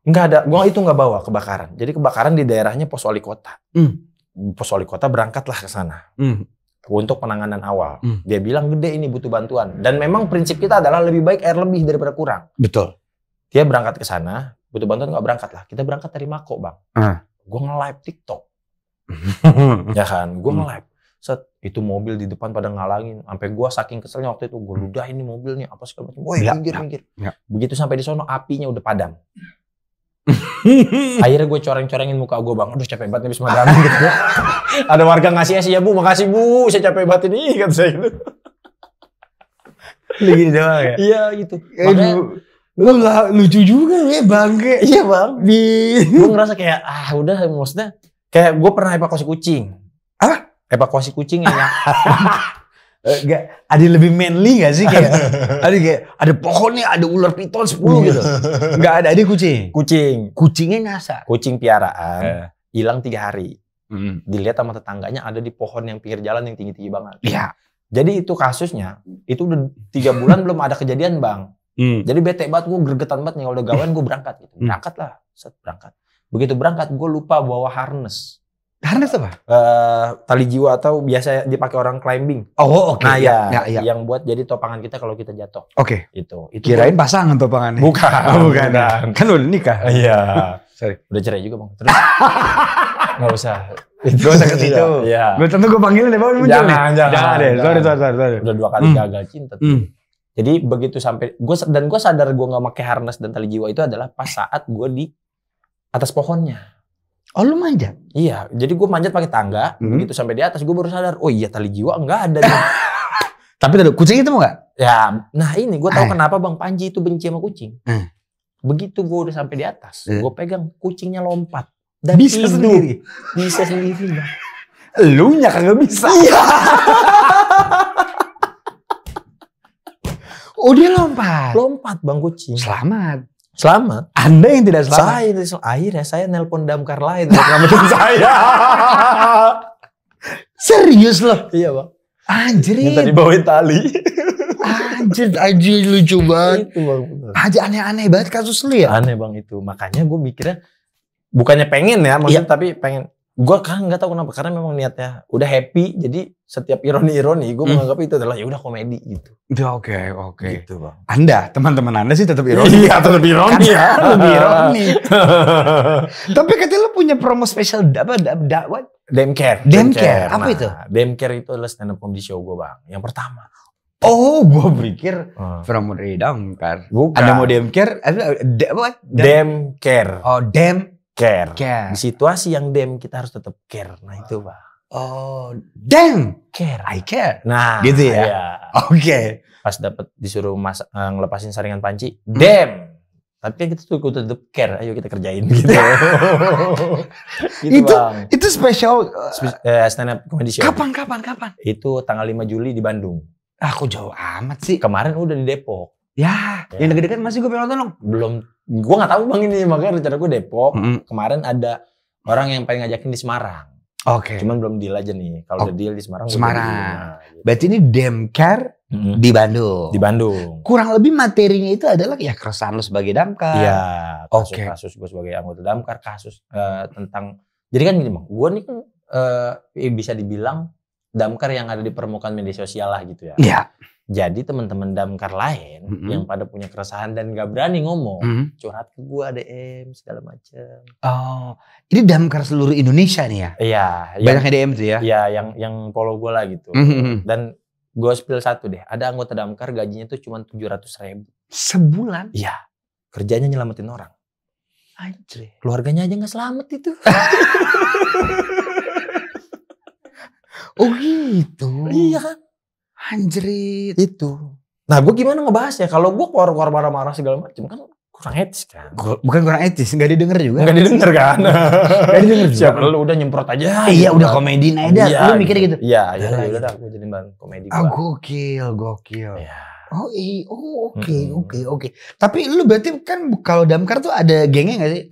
nggak ada, gue itu nggak bawa kebakaran. Jadi kebakaran di daerahnya pos wali kota. Pos wali kota berangkatlah ke sana untuk penanganan awal. Dia bilang gede ini butuh bantuan. Dan memang prinsip kita adalah lebih baik air lebih daripada kurang. Betul. Dia berangkat ke sana, butuh bantuan nggak berangkat lah. Kita berangkat dari Mako Bang. Gue nge-live TikTok. Ya kan, gue nge-live. Itu mobil di depan pada ngalangin, sampai gue saking keselnya waktu itu gue ludah ini mobilnya apa segala macam, woi minggir. Begitu sampai di sono apinya udah padam. Akhirnya gue coreng-corengin muka gue, Bang. Aduh capek banget nih habis madami gitu. Ada warga ngasih ya Bu, makasih Bu, saya capek banget ini, kata saya gitu. Gini doang ya? Iya gitu. Makanya lu lucu juga ya bangke. Iya Bang. Gue ngerasa kayak udah, maksudnya kayak gue pernah evakuasi kucing. Apa? Evakuasi kucing ya. Gak, ada yang lebih manly gak sih kayak? ada pohon nih, ada ular piton 10 gitu. Gak ada kucing. Kucingnya nyasar. Kucing piaraan hilang 3 hari. Dilihat sama tetangganya ada di pohon yang pinggir jalan yang tinggi-tinggi banget. Iya. Jadi itu kasusnya, itu udah 3 bulan belum ada kejadian Bang. Jadi bete banget, gue gregetan banget nih kalau udah gawain gue berangkat gitu. Berangkat lah, berangkat. Begitu berangkat gue lupa bawa harness. Harness apa? Tali jiwa atau biasa dipakai orang climbing. Oh oke. Nah ya, yang buat jadi topangan kita kalau kita jatuh. Oke. Itu kirain pasangan topangannya. Bukan. Kan udah nikah. Iya. Sorry. Udah cerai juga Bang. Terus nggak usah. Gak usah ke situ. Iya. Gue tentu gue panggilin deh Bang. Jangan deh. Sorry. Udah 2 kali gagal cinta. Jadi begitu sampai gue sadar gue nggak pakai harness dan tali jiwa itu adalah pas saat gue di atas pohonnya. Oh lu manjat? Iya, jadi gue manjat pakai tangga. Begitu sampai di atas gue baru sadar, oh iya tali jiwa nggak ada nih. Tapi tadi kucing itu nggak? Ya, nah ini gue tahu kenapa Bang Panji itu benci sama kucing. Begitu gue udah sampai di atas, gue pegang kucingnya lompat dan bisa sendiri. Bisa sendiri Bang. Lu nya kagak bisa. Iya. Oh dia lompat. Lompat Bang kucing. Selamat. Anda yang tidak selamat. Akhirnya saya nelpon damkar lain untuk nyelamatin saya. Serius loh? Iya Bang. Anjir. Minta dibawain tali. Anjir lucu banget. Itu Bang. Aja aneh-aneh banget kasus lu ya? Aneh Bang itu. Makanya gue mikirnya bukannya pengen ya, maksudnya tapi pengen. Gue kan nggak tahu kenapa, karena memang niatnya udah happy, jadi setiap ironi gue menganggap itu adalah ya udah komedi gitu. Oke. Gitu Bang. Anda, teman-teman Anda sih tetap ironi. Iya, tetap ironi ya. Lebih ironi. Tapi katanya lu punya promo spesial apa? Demcare. Apa itu? Demcare itu adalah stand up comedy show gue Bang. Yang pertama. Oh, gue pikir promo dari damkar. Bukan. Ada mau Demcare? Apa? Demcare. Oh, Care. Di situasi yang kita harus tetap care. Nah itu Bang. Oh, care. I care. Nah, gitu ya. Iya. Oke. Pas dapat disuruh ngelepasin saringan panci, tapi kan kita tuh tetap care. Ayo kita kerjain gitu. Gitu Bang. Itu spesial stand up comedy show. Kapan? Itu tanggal 5 Juli di Bandung. Aku jauh amat sih. Kemarin udah di Depok. Ya. Yang deket-deket masih gue pengen nonton dong. Belum. Gue gak tahu Bang ini, makanya rencana gue Depok. Kemarin ada orang yang pengen ngajakin di Semarang. Oke. Cuman belum deal aja nih. Kalau udah deal di Semarang. Gitu. Berarti ini Demcare di Bandung. Di Bandung. Kurang lebih materinya itu adalah ya keresahan lu sebagai damkar. Iya. Kasus gue sebagai anggota damkar. Kasus tentang. Jadi kan gini Bang. Gue nih kan bisa dibilang damkar yang ada di permukaan media sosial lah gitu ya. Iya. Jadi teman-teman damkar lain yang pada punya keresahan dan gak berani ngomong, curhat ke gue, DM segala macam. Oh, ini damkar seluruh Indonesia nih ya? Iya. Banyaknya DM tuh ya? Iya, yang follow gue lah gitu. Dan gue spill satu deh, ada anggota damkar gajinya tuh cuma 700.000. Sebulan? Iya. Kerjanya nyelamatin orang. Anjir. Keluarganya aja gak selamat itu. Oh gitu? Iya kan? Anjrit. Itu. Nah gue gimana ngebahasnya? Kalau gue keluar marah-marah segala macam kan kurang etis kan? Bukan kurang etis, gak didengar juga. Gak didengar kan? Gak didengar juga. Siapa lu udah nyemprot aja. Iya udah komedi aja. Lu mikirnya gitu? Iya udah dah gue jadi bahan komedi gue. Gokil. Iya. Oke. Tapi lu berarti kan kalau damkar tuh ada gengnya gak sih?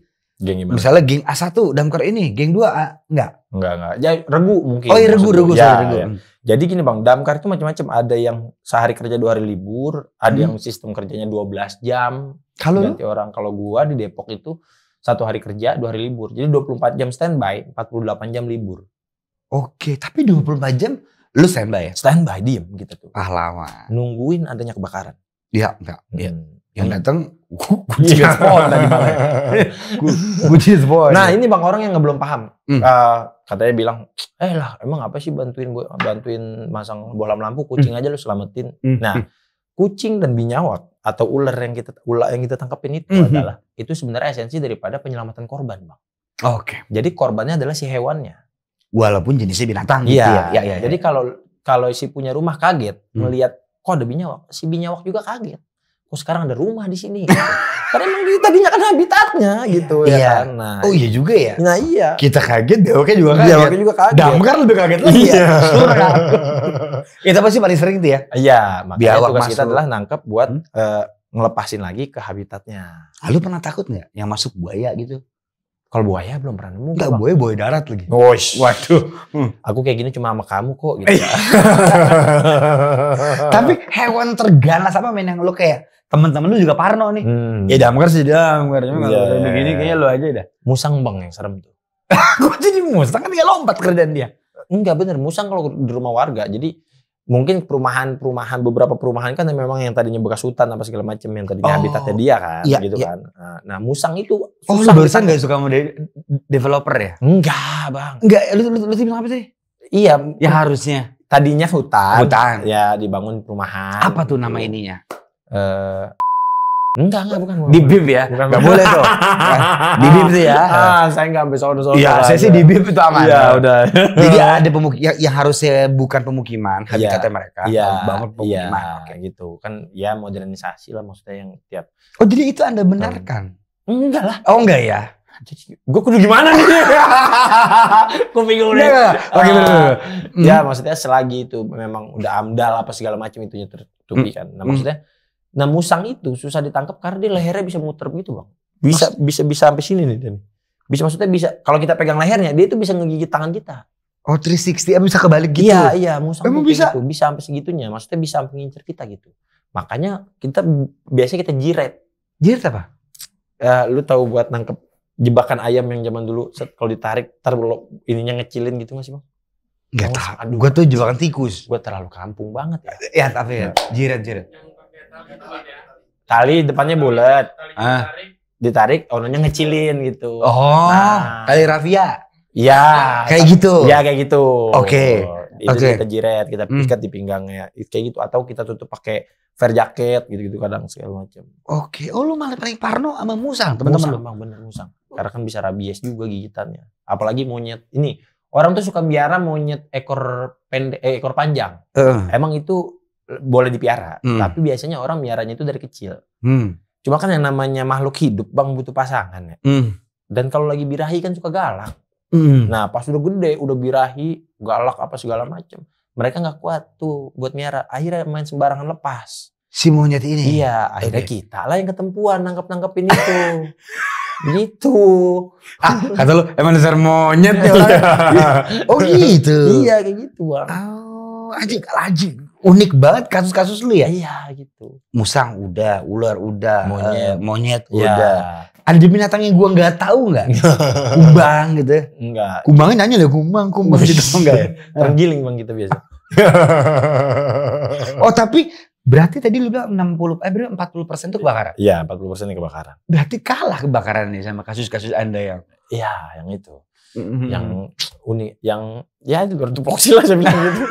Geng gimana? Misalnya geng A1 damkar ini, geng 2 enggak? Enggak. Ya, regu mungkin. Oh iya regu. Ya. Jadi gini Bang, damkar itu macam-macam. Ada yang sehari kerja 2 hari libur, ada yang sistem kerjanya 12 jam. Kalau ganti orang. Kalau gua di Depok itu 1 hari kerja, 2 hari libur. Jadi 24 jam standby, 48 jam libur. Oke, tapi 24 jam lu standby ya? Standby, diem gitu tuh. Lama. Nungguin adanya kebakaran. Iya, enggak. Yang datang gue spot tadi malah. Gue spot. Nah ini Bang orang yang belum paham. Katanya bilang, lah emang apa sih bantuin masang bohlam lampu, kucing aja lu selamatin. Nah kucing dan binyawak atau ular yang kita tangkapin itu adalah itu sebenarnya esensi daripada penyelamatan korban, Bang. Oke. Jadi korbannya adalah si hewannya. Walaupun jenisnya binatang gitu ya. Iya. Jadi kalau si punya rumah kaget melihat kok ada binyawak, si binyawak juga kaget. Kok sekarang ada rumah di sini? Gitu. Karena emang tadinya kan habitatnya gitu ya kan. Nah, oh iya juga ya. Nah iya. Kita kaget, biawaknya juga kaget. Biawaknya juga kaget. Damkar lebih kaget lagi ya. Itu pasti paling sering tuh ya. Iya, makanya tugas kita masuk. adalah nangkep buat ngelepasin lagi ke habitatnya. Lalu pernah takut nggak yang masuk buaya gitu? Kalau buaya belum pernah nemu. Enggak, buaya darat lagi. Waduh. Aku kayak gini cuma sama kamu kok gitu. Tapi hewan terganas apa men yang lu kayak teman-teman lu juga parno nih. Ya damkar sih damkar. Cuma kalau begini kayaknya lu aja dah. Musang Bang yang serem tuh. Kok jadi musang kan dia lompat kerjaan dia. Enggak bener, musang kalau di rumah warga. Jadi mungkin beberapa perumahan kan memang yang tadinya bekas hutan apa segala macam yang tadinya habitatnya dia kan gitu kan. Nah, musang itu susah. Lu barusan gak suka sama developer ya? Enggak, Bang. Enggak, lu bilang apa sih? Iya, ya harusnya. Tadinya hutan. Ya dibangun perumahan. Apa tuh nama ininya? Enggak, bukan. Di bib ya? Enggak boleh tuh. Di bib tuh ya. Saya enggak sampai sono-sono. Iya, saya sih di bib itu aman. Iya, udah. Jadi ada yang harusnya bukan pemukiman, habitatnya mereka. Bangun pemukiman. Kayak gitu. Kan ya modernisasi lah maksudnya yang tiap. Oh, jadi itu Anda benarkan? Enggak lah. Oh, enggak ya? Gue kudu gimana nih? Gue bingung nih. Oke, bener. Ya maksudnya selagi itu memang udah AMDAL apa segala macam itunya tertutupi kan. Nah maksudnya, musang itu susah ditangkap karena dia lehernya bisa muter begitu Bang. Bisa sampai sini nih Dan. Maksudnya bisa kalau kita pegang lehernya dia itu bisa ngegigit tangan kita. Oh 360 bisa kebalik gitu? Iya musang emang bisa? Gitu. Bisa sampai segitunya. Maksudnya bisa sampai ngincer kita gitu. Makanya biasanya kita jiret. Jiret apa? Lu tahu buat nangkep jebakan ayam yang zaman dulu kalau ditarik ininya ngecilin gitu nggak sih Bang? Nggak tahu. Gue tuh jebakan tikus. Gue terlalu kampung banget ya. Ya tapi ya jiret. Tali depannya bulat. Ditarik, ononya ngecilin gitu. Oh, tali rafia. Iya. Kayak gitu. Iya kayak gitu. Oke. Itu kita jiret, kita ikat di pinggangnya. Kayak gitu atau kita tutup pakai fur jacket gitu-gitu kadang segala macam. Oke. Oh lu malah paling parno sama musang teman-teman lu. Musang, bener musang. Karena kan bisa rabies juga gigitannya. Apalagi monyet. Ini orang tuh suka biara monyet ekor panjang. Emang itu boleh dipiara, tapi biasanya orang miaranya itu dari kecil. Cuma kan yang namanya makhluk hidup Bang butuh pasangan ya. Dan kalau lagi birahi kan suka galak. Nah pas udah gede, udah birahi, galak apa segala macam. Mereka nggak kuat tuh buat miara. Akhirnya main sembarangan lepas. Si monyet ini? Iya, akhirnya kita lah yang ketempuan nangkep-nangkepin itu. Gitu. Kata lu emang dasar monyet ya orang. Oh gitu? Iya kayak gitu Bang. Oh anjing. Unik banget kasus-kasus lu ya? Iya gitu. Musang udah, ular udah, monyet ya. udah. Ada binatang yang gua nggak tahu nggak? Kumbang gitu? Enggak. Kumbangnya nanya lah kumbang gitu enggak ya? Tergiling Bang kita biasa. Oh tapi berarti tadi lu bilang 40% itu kebakaran? Iya 40% kebakaran. Berarti kalah kebakarannya sama kasus-kasus Anda yang? Iya yang itu. Yang unik, yang ya luar tupoksi lah saya bilang gitu.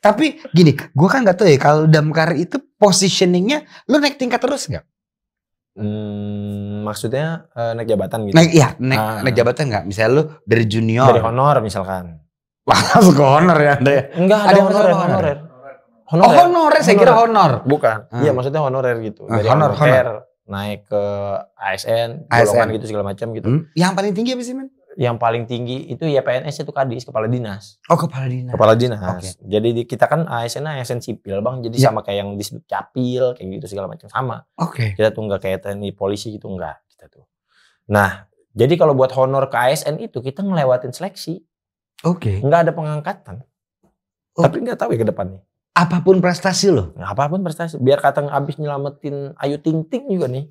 Tapi gini, gue kan gak tahu ya kalau damkar itu positioningnya lu naik tingkat terus nggak? Maksudnya naik jabatan gitu? Naik jabatan nggak? Misalnya lu dari junior. Dari honor misalkan. Langsung ke honor ya Anda ya? Enggak ada honorer. Honorer, saya kira honor. Bukan, iya maksudnya honorer gitu. Dari honor. Naik ke ASN, golongan gitu segala macam gitu. Yang paling tinggi apa sih men? Yang paling tinggi itu ya PNS itu Kadis, kepala dinas. Oh kepala dinas. Kepala dinas. Okay. Jadi kita kan ASN sipil Bang, jadi sama kayak yang disebut capil kayak gitu segala macam sama. Oke. Kita tuh nggak kayak TNI polisi gitu enggak kita tuh. Nah jadi kalau buat honor ke ASN itu kita ngelewatin seleksi. Oke. Nggak ada pengangkatan. Tapi nggak tahu ya ke depannya. Apapun prestasi lo? Apapun prestasi. Biar kata abis nyelamatin Ayu Ting Ting juga nih.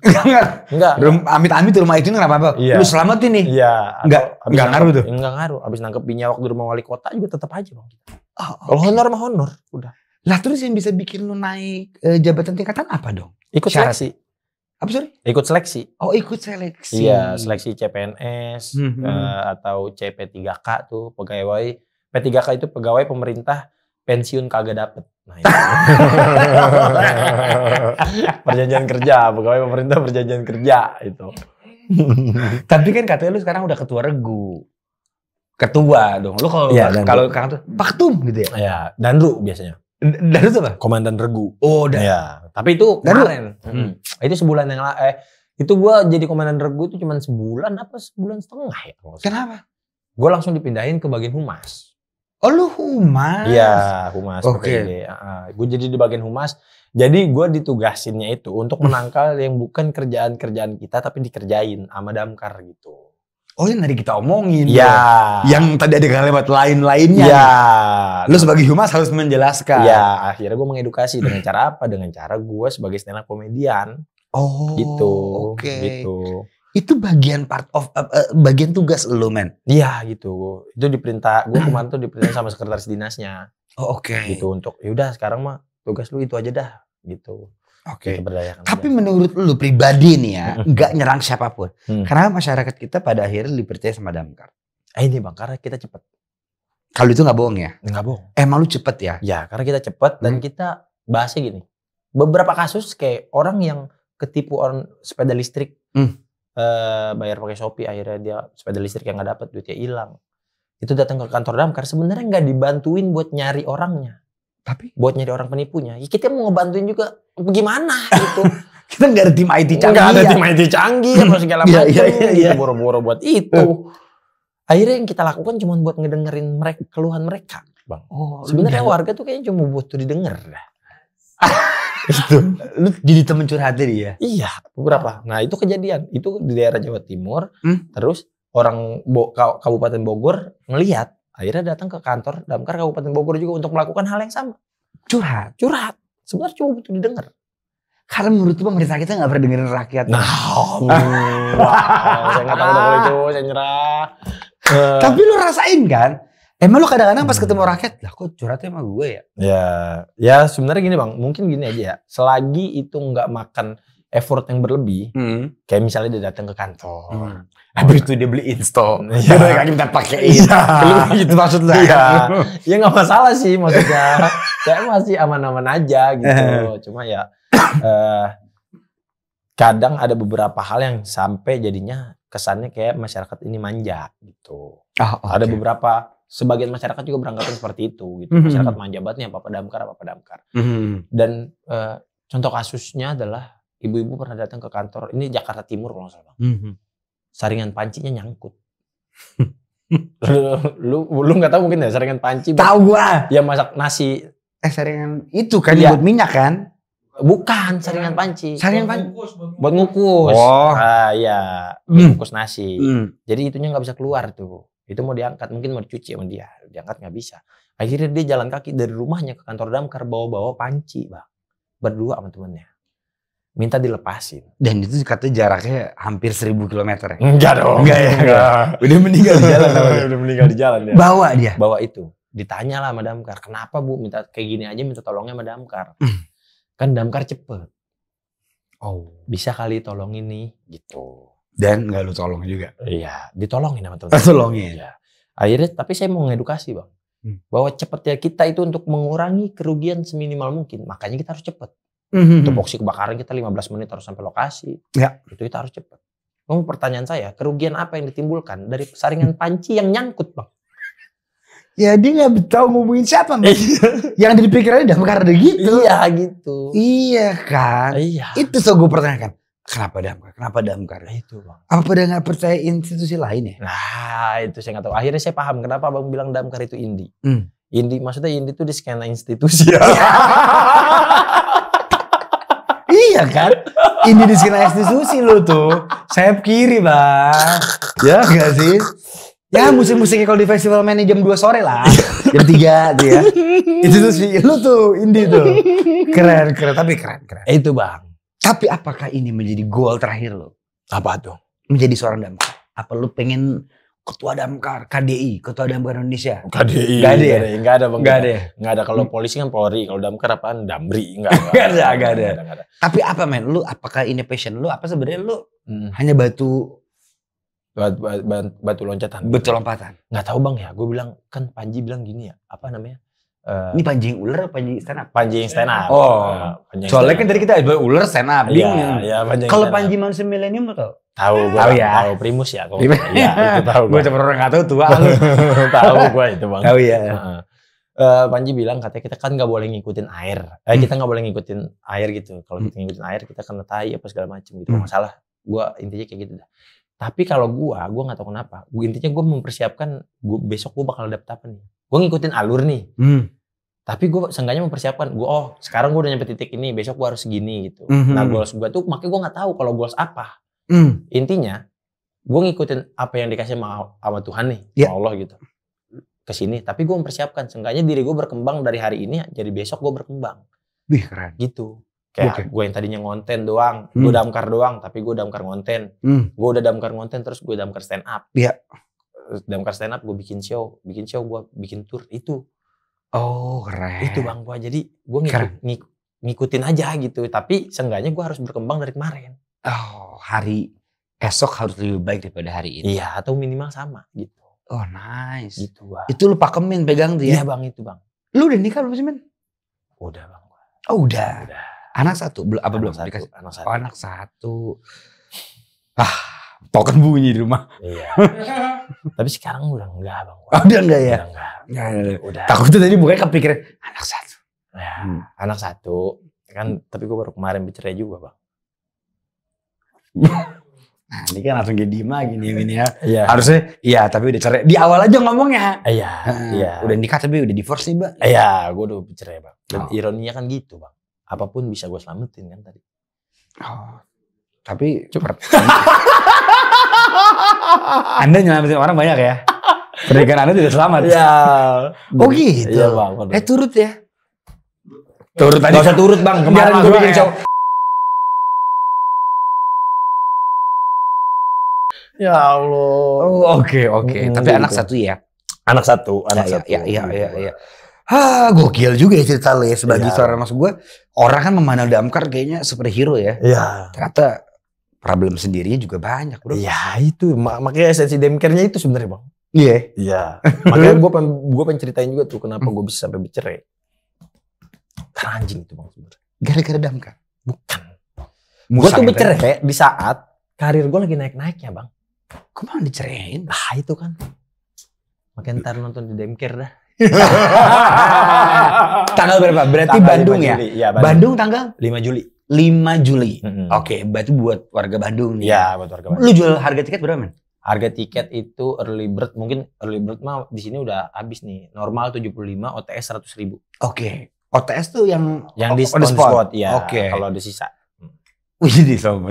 Enggak. Amit-amit rumah itu nggak apa-apa. Iya. Lu selamatin nih. Iya. Enggak ngaruh tuh? Enggak ngaruh. Abis nangkep binyawak di rumah wali kota juga tetap aja Bang. Kalau honor mah honor. Udah. Lah terus yang bisa bikin lu naik jabatan tingkatan apa dong? Ikut seleksi. Apa sorry? Ikut seleksi. Oh ikut seleksi. Iya. Seleksi CPNS. Atau CP3K tuh pegawai. P3K itu pegawai pemerintah pensiun kagak dapet. Nah, itu. Perjanjian kerja, pegawai pemerintah perjanjian kerja itu. Tapi kan katanya lu sekarang udah ketua regu. Ketua dong. Lu kalau Kang tuh Paktum gitu ya? Iya, Danru biasanya. Danru itu apa? Komandan regu. Oh, ya. Tapi itu kemarin. Itu sebulan yang itu gua jadi komandan regu itu cuma sebulan setengah ya. Kenapa? Gua langsung dipindahin ke bagian humas. Oh, lu humas? Iya, humas. Oke. Gue jadi di bagian humas. Jadi gue ditugasinnya itu untuk menangkal yang bukan kerjaan-kerjaan kita tapi dikerjain sama Damkar gitu. Oh, yang tadi kita omongin. Iya. Yang tadi ada kalimat lain-lainnya. Iya. Lu sebagai humas harus menjelaskan. Iya, akhirnya gue mengedukasi dengan cara apa? Dengan cara gue sebagai stand up komedian. Oh, gitu. Oke. Gitu. Itu bagian bagian tugas lu, men? Iya gitu. Itu diperintah, gue kemarin tuh diperintah sama sekretaris dinasnya. Oh, oke. Gitu untuk, yaudah sekarang mah tugas lu itu aja dah. Gitu. Oke. Tapi menurut lu pribadi nih ya, nggak nyerang siapapun. Karena masyarakat kita pada akhirnya dipercaya sama Damkar. Ini bang, karena kita cepet. Kalau itu nggak bohong ya? Nggak bohong. Emang lu cepet ya? Ya, karena kita cepet dan kita bahasnya gini. Beberapa kasus kayak orang yang ketipu orang sepeda listrik. Bayar pakai Shopee, akhirnya dia sepeda listrik yang nggak dapet, duitnya hilang. Itu datang ke kantor Damkar, sebenarnya nggak dibantuin buat nyari orangnya, tapi buat nyari orang penipunya. Ya, kita mau ngebantuin juga, gimana gitu. Kita nggak ada tim IT canggih. Nggak ada tim IT canggih, apa segala macam. Iya. Boro-boro buat itu. Akhirnya yang kita lakukan cuma buat ngedengerin mereka, keluhan mereka, bang. Oh, sebenarnya warga tuh kayaknya cuma butuh didengar dah. Itu lu jadi temen curhatnya dia? Iya, beberapa. Nah itu kejadian, itu di daerah Jawa Timur. Terus orang Kabupaten Bogor ngelihat, akhirnya datang ke kantor Damkar Kabupaten Bogor juga untuk melakukan hal yang sama. Curhat. Sebenarnya cuma butuh didengar. Karena menurut lu pemerintah kita nggak pernah dengerin rakyat. Nah, saya nggak tahu kalau itu, saya nyerah. Tapi lu rasain kan? Emang lu kadang-kadang pas ketemu rakyat, lah kok curhatnya sama gue ya? Ya sebenarnya gini bang, mungkin gini aja ya. Selagi itu nggak makan effort yang berlebih, kayak misalnya dia datang ke kantor, habis itu dia beli install, dia balik lagi minta pakein, itu maksud lu? Ya nggak masalah sih maksudnya. Saya masih aman-aman aja gitu. Cuma ya kadang ada beberapa hal yang sampai jadinya kesannya kayak masyarakat ini manja gitu. Ada beberapa. Sebagian masyarakat juga beranggapan seperti itu gitu. Masyarakat manja banget nih apa-apa Damkar. Dan contoh kasusnya adalah ibu-ibu pernah datang ke kantor, ini Jakarta Timur kalau nggak salah. Saringan pancinya nyangkut. lu nggak tahu mungkin ya saringan panci? Tahu gua. Yang masak nasi. Saringan itu kan buat minyak kan? Bukan, saringan panci. Saringan panci. Buat ngukus. Oh. Iya, ngukus nasi. Jadi itunya nggak bisa keluar tuh. Itu mau diangkat, mungkin mau dicuci sama dia. Diangkat nggak bisa. Akhirnya dia jalan kaki dari rumahnya ke kantor Damkar bawa-bawa panci, bang. Berdua sama temennya. Minta dilepasin. Dan itu katanya jaraknya hampir 1000 km ya? Enggak dong. Enggak ya? Udah meninggal di jalan. Udah meninggal di jalan ya. Bawa dia? Bawa itu. Ditanya lah sama Damkar. Kenapa bu minta kayak gini aja minta tolongnya sama Damkar? Kan Damkar cepet. Oh, bisa kali tolongin nih gitu. Dan gak lu tolong juga? Iya, ditolongin sama teman-teman. Tolongin? Ya. Akhirnya, tapi saya mau ngedukasi bang. Bahwa cepetnya kita itu untuk mengurangi kerugian seminimal mungkin. Makanya kita harus cepet. Tupoksi kebakaran kita 15 menit harus sampai lokasi. Ya. Itu kita harus cepet. Pertanyaan saya, kerugian apa yang ditimbulkan dari saringan panci yang nyangkut bang? Ya dia gak tahu ngomongin siapa bang. Yang ada di pikirannya Damkar gitu. Iya gitu. Iya kan. Iya. Itu so gue pertanyakan. Kenapa Damkar? Kenapa Damkar? Itu bang. Apa pada nggak percaya institusi lain ya? Nah itu saya nggak tahu. Akhirnya saya paham kenapa abang bilang Damkar itu indie. Indie maksudnya indie itu di skena institusi. Iya kan? Indie di skena institusi lo tuh. Sayap kiri bang. Ya nggak sih? Ya musik-musiknya kalau di festival mainnya jam 2 sore lah. Jam 3 tuh ya. Institusi lu tuh indie tuh. Keren. Tapi keren. Itu bang. Tapi apakah ini menjadi goal terakhir lo? Apa tuh? Menjadi seorang Damkar. Apa lo pengen ketua Damkar, KDI, ketua Damkar Indonesia? KDI. Gak ada ya? Gak ada bang. Gak ada. Kalau polisi kan Polri, kalau Damkar apaan? Damri. Gak ada. Tapi apa men? Lu apakah ini passion lu? Apa sebenarnya lu hanya batu loncatan? Batu lompatan. Gak tahu bang ya. Gue bilang kan Panji bilang gini ya. Apa namanya? Ini Panji ular apa Panji stand up? Panji yang stand up. Soalnya kan tadi kita ular stand up. Iya, kalau Panji manusia milenium lo tau? Tahu ya. Tahu Primus ya. Iya, itu tahu gue. Gue cuma orang nggak tahu tua. Tahu gue itu bang. Tahu ya. Panji bilang katanya kita kan nggak boleh ngikutin air. Kita nggak boleh ngikutin air gitu. Kalau kita ngikutin air kita kena tai apa segala macam gitu. Masalah. Gue intinya kayak gitu dah. Tapi kalau gue nggak tahu kenapa. Intinya gue mempersiapkan. Besok gue bakal dapet apa nih? Gue ngikutin alur nih. Tapi gue seenggaknya mempersiapkan. Sekarang gue udah nyampe titik ini. Besok gue harus segini gitu. Nah goals gue tuh makanya gue nggak tahu kalau goals apa. Intinya gue ngikutin apa yang dikasih sama Tuhan nih. Sama Allah gitu. Kesini. Tapi gue mempersiapkan. Seenggaknya diri gue berkembang dari hari ini. Jadi besok gue berkembang. Wih keren. Gitu. Kayak gue yang tadinya ngonten doang, gue damkar doang, tapi gue damkar ngonten. Gue udah damkar ngonten, terus gue damkar stand up. Iya. Damkar stand up, gue bikin show gue bikin tour itu. Oh keren. Itu bang gue, jadi gue ngikutin aja gitu. Tapi seenggaknya gue harus berkembang dari kemarin. Oh hari esok harus lebih baik daripada hari ini. Iya, atau minimal sama gitu. Oh nice. Gitu bang. Itu lu pakemin pegang tuh ya? Iya bang, itu bang. Lu udah nikah belum sih men? Udah bang. Oh udah. Anak satu, belum dikasih? Anak satu. Oh, anak satu. Token bunyi di rumah. Iya. Tapi sekarang udah enggak bang. Udah enggak ya? Udah. Takutnya tadi bukannya kepikiran anak satu. Ya, anak satu. Kan tapi gue baru kemarin bercerai juga bang. Nah ini kan langsung jadi diem lagi nih ini ya. Iya. Harusnya iya tapi udah cerai. Di awal aja ngomongnya. Iya. Iya. Udah nikah tapi udah divorce nih bang. Iya, gue udah bercerai bang. Dan ironinya kan gitu bang. Apapun bisa gue selamatin kan tadi. Tapi Anda nyelamatin orang banyak ya. Pernikahan Anda tidak selamat. Iya. Oh gitu. Iya bang. Turut ya. Turut tadi. Gak usah turut bang. Kemarin gue bikin show. Ya Allah. Oh oke. Tapi gitu. anak satu ya. Anak satu. Iya. Gokil juga ya cerita lo ya sebagai seorang, maksud gue orang kan memandang Damkar kayaknya superhero ya. Iya. Ternyata problem sendirinya juga banyak bro. Iya itu makanya esensi Damkar-nya itu sebenarnya bang. Iya. Makanya gue pengen ceritain juga tuh kenapa gue bisa sampai bercerai. Karena anjing itu bang sebenarnya. Gara-gara Damkar? Bukan. Gue tuh bercerai di saat karir gue lagi naik-naiknya bang. Kemana diceraiin? Nah itu kan. Makanya ntar nonton di Damkar dah. Tanggal berapa? Berarti tanggal Bandung ya? Iya, Bandung tanggal? 5 Juli. 5 Juli. Oke, berarti buat warga Bandung nih. Iya, buat warga Bandung. Lu jual harga tiket berapa, men? Harga tiket itu early bird, mungkin early bird mah di sini udah habis nih. Normal 75, OTS 100.000. Oke. OTS tuh yang di spot. Iya. Oke. Kalau ada sisa. Wih,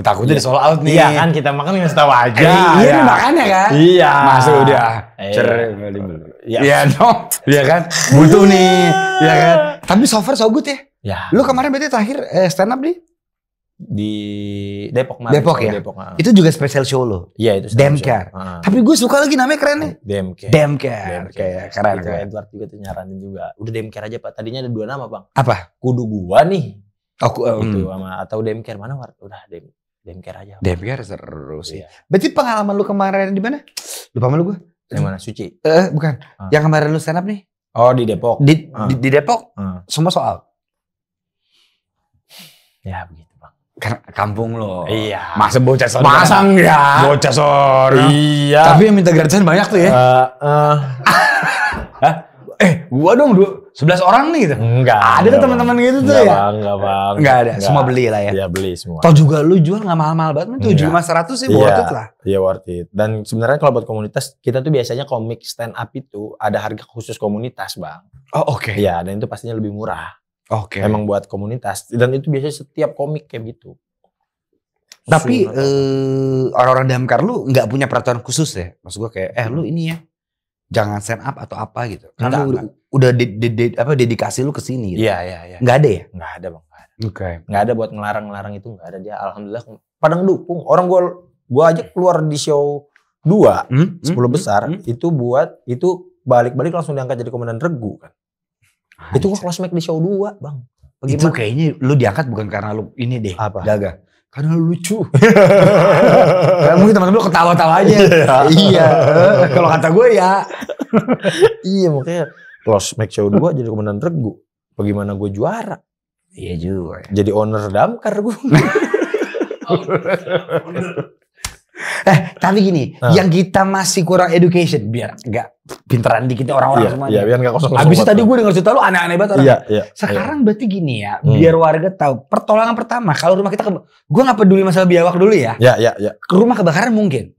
takutnya di sold out nih. Iya kan, kita makan ngasih tahu aja. Iya, makanya kan. Iya. Masuk udah. Cerai. Iya dong. Iya kan. Butuh nih. Iya kan. Tapi so far so good ya. Ya. Lu kemarin berarti terakhir stand up di Depok. Depok ya? Depok. Itu juga special show lo? Iya itu. Damkar. Tapi gue suka lagi namanya keren nih. Damkar. Kayak keren. Edward juga tuh nyaranin juga. Udah Damkar aja Pak. Tadinya ada 2 nama Bang. Apa? Kudu gua nih. Itu sama atau Damkar mana War? Udah Damkar aja. Damkar seru sih. Berarti pengalaman lu kemarin di mana? Lupa sama lu gue. Yang mana? Suci? Bukan. Yang kemarin lu stand up nih? Oh di Depok. Di Depok? Semua soal? Ya begitu Bang. Karena kampung lo. Iya. Masa bocah sore? Masa enggak? Bocah sore. Iya. Tapi yang minta gratisan banyak tuh ya? Gua dong 11 orang nih gitu. Enggak. Ada tuh teman-teman gitu tuh ya? Enggak bang. Enggak ada. Semua beli lah ya? Iya beli semua. Toh juga lu jual gak mahal-mahal banget. 7.500 sih worth it lah. Iya worth it. Dan sebenarnya kalau buat komunitas, kita tuh biasanya komik stand up itu ada harga khusus komunitas bang. Oh oke. Iya dan itu pastinya lebih murah. Oke. Emang buat komunitas. Dan itu biasanya setiap komik kayak gitu. Tapi orang-orang Damkar lu gak punya peraturan khusus ya? Maksud gue kayak lu ini ya. Jangan stand up atau apa gitu. Karena udah dedikasi lu ke sini gitu. Iya. Enggak ada ya? Enggak ada, Bang. Oke. Enggak ada buat ngelarang-larang itu, enggak ada. Dia alhamdulillah pada ngedukung. Orang gua aja keluar di show 2, 10 besar itu buat itu balik-balik langsung diangkat jadi komandan regu kan. Itu gua kelas make di show 2, Bang. Bagaimana? Itu kayaknya lu diangkat bukan karena lu ini deh. Apa? Gagah. Karena lu lucu. Karena mungkin teman-teman lu ketawa-tawa aja. Iya. Kalau kata gue ya. Iya makanya Close Make Show 2 jadi komandan regu. Bagaimana gue juara? Iya juga. Jadi owner damkar gue. Tapi gini, yang kita masih kurang education biar enggak pinteran dikit orang-orang semuanya. Iya, biar enggak kosong. Habis tadi gue denger cerita lu aneh-aneh banget orang. Iya. Sekarang berarti gini ya, biar warga tahu. Pertolongan pertama, kalau rumah kita gue enggak peduli masalah biawak dulu ya. Iya. Rumah kebakaran mungkin.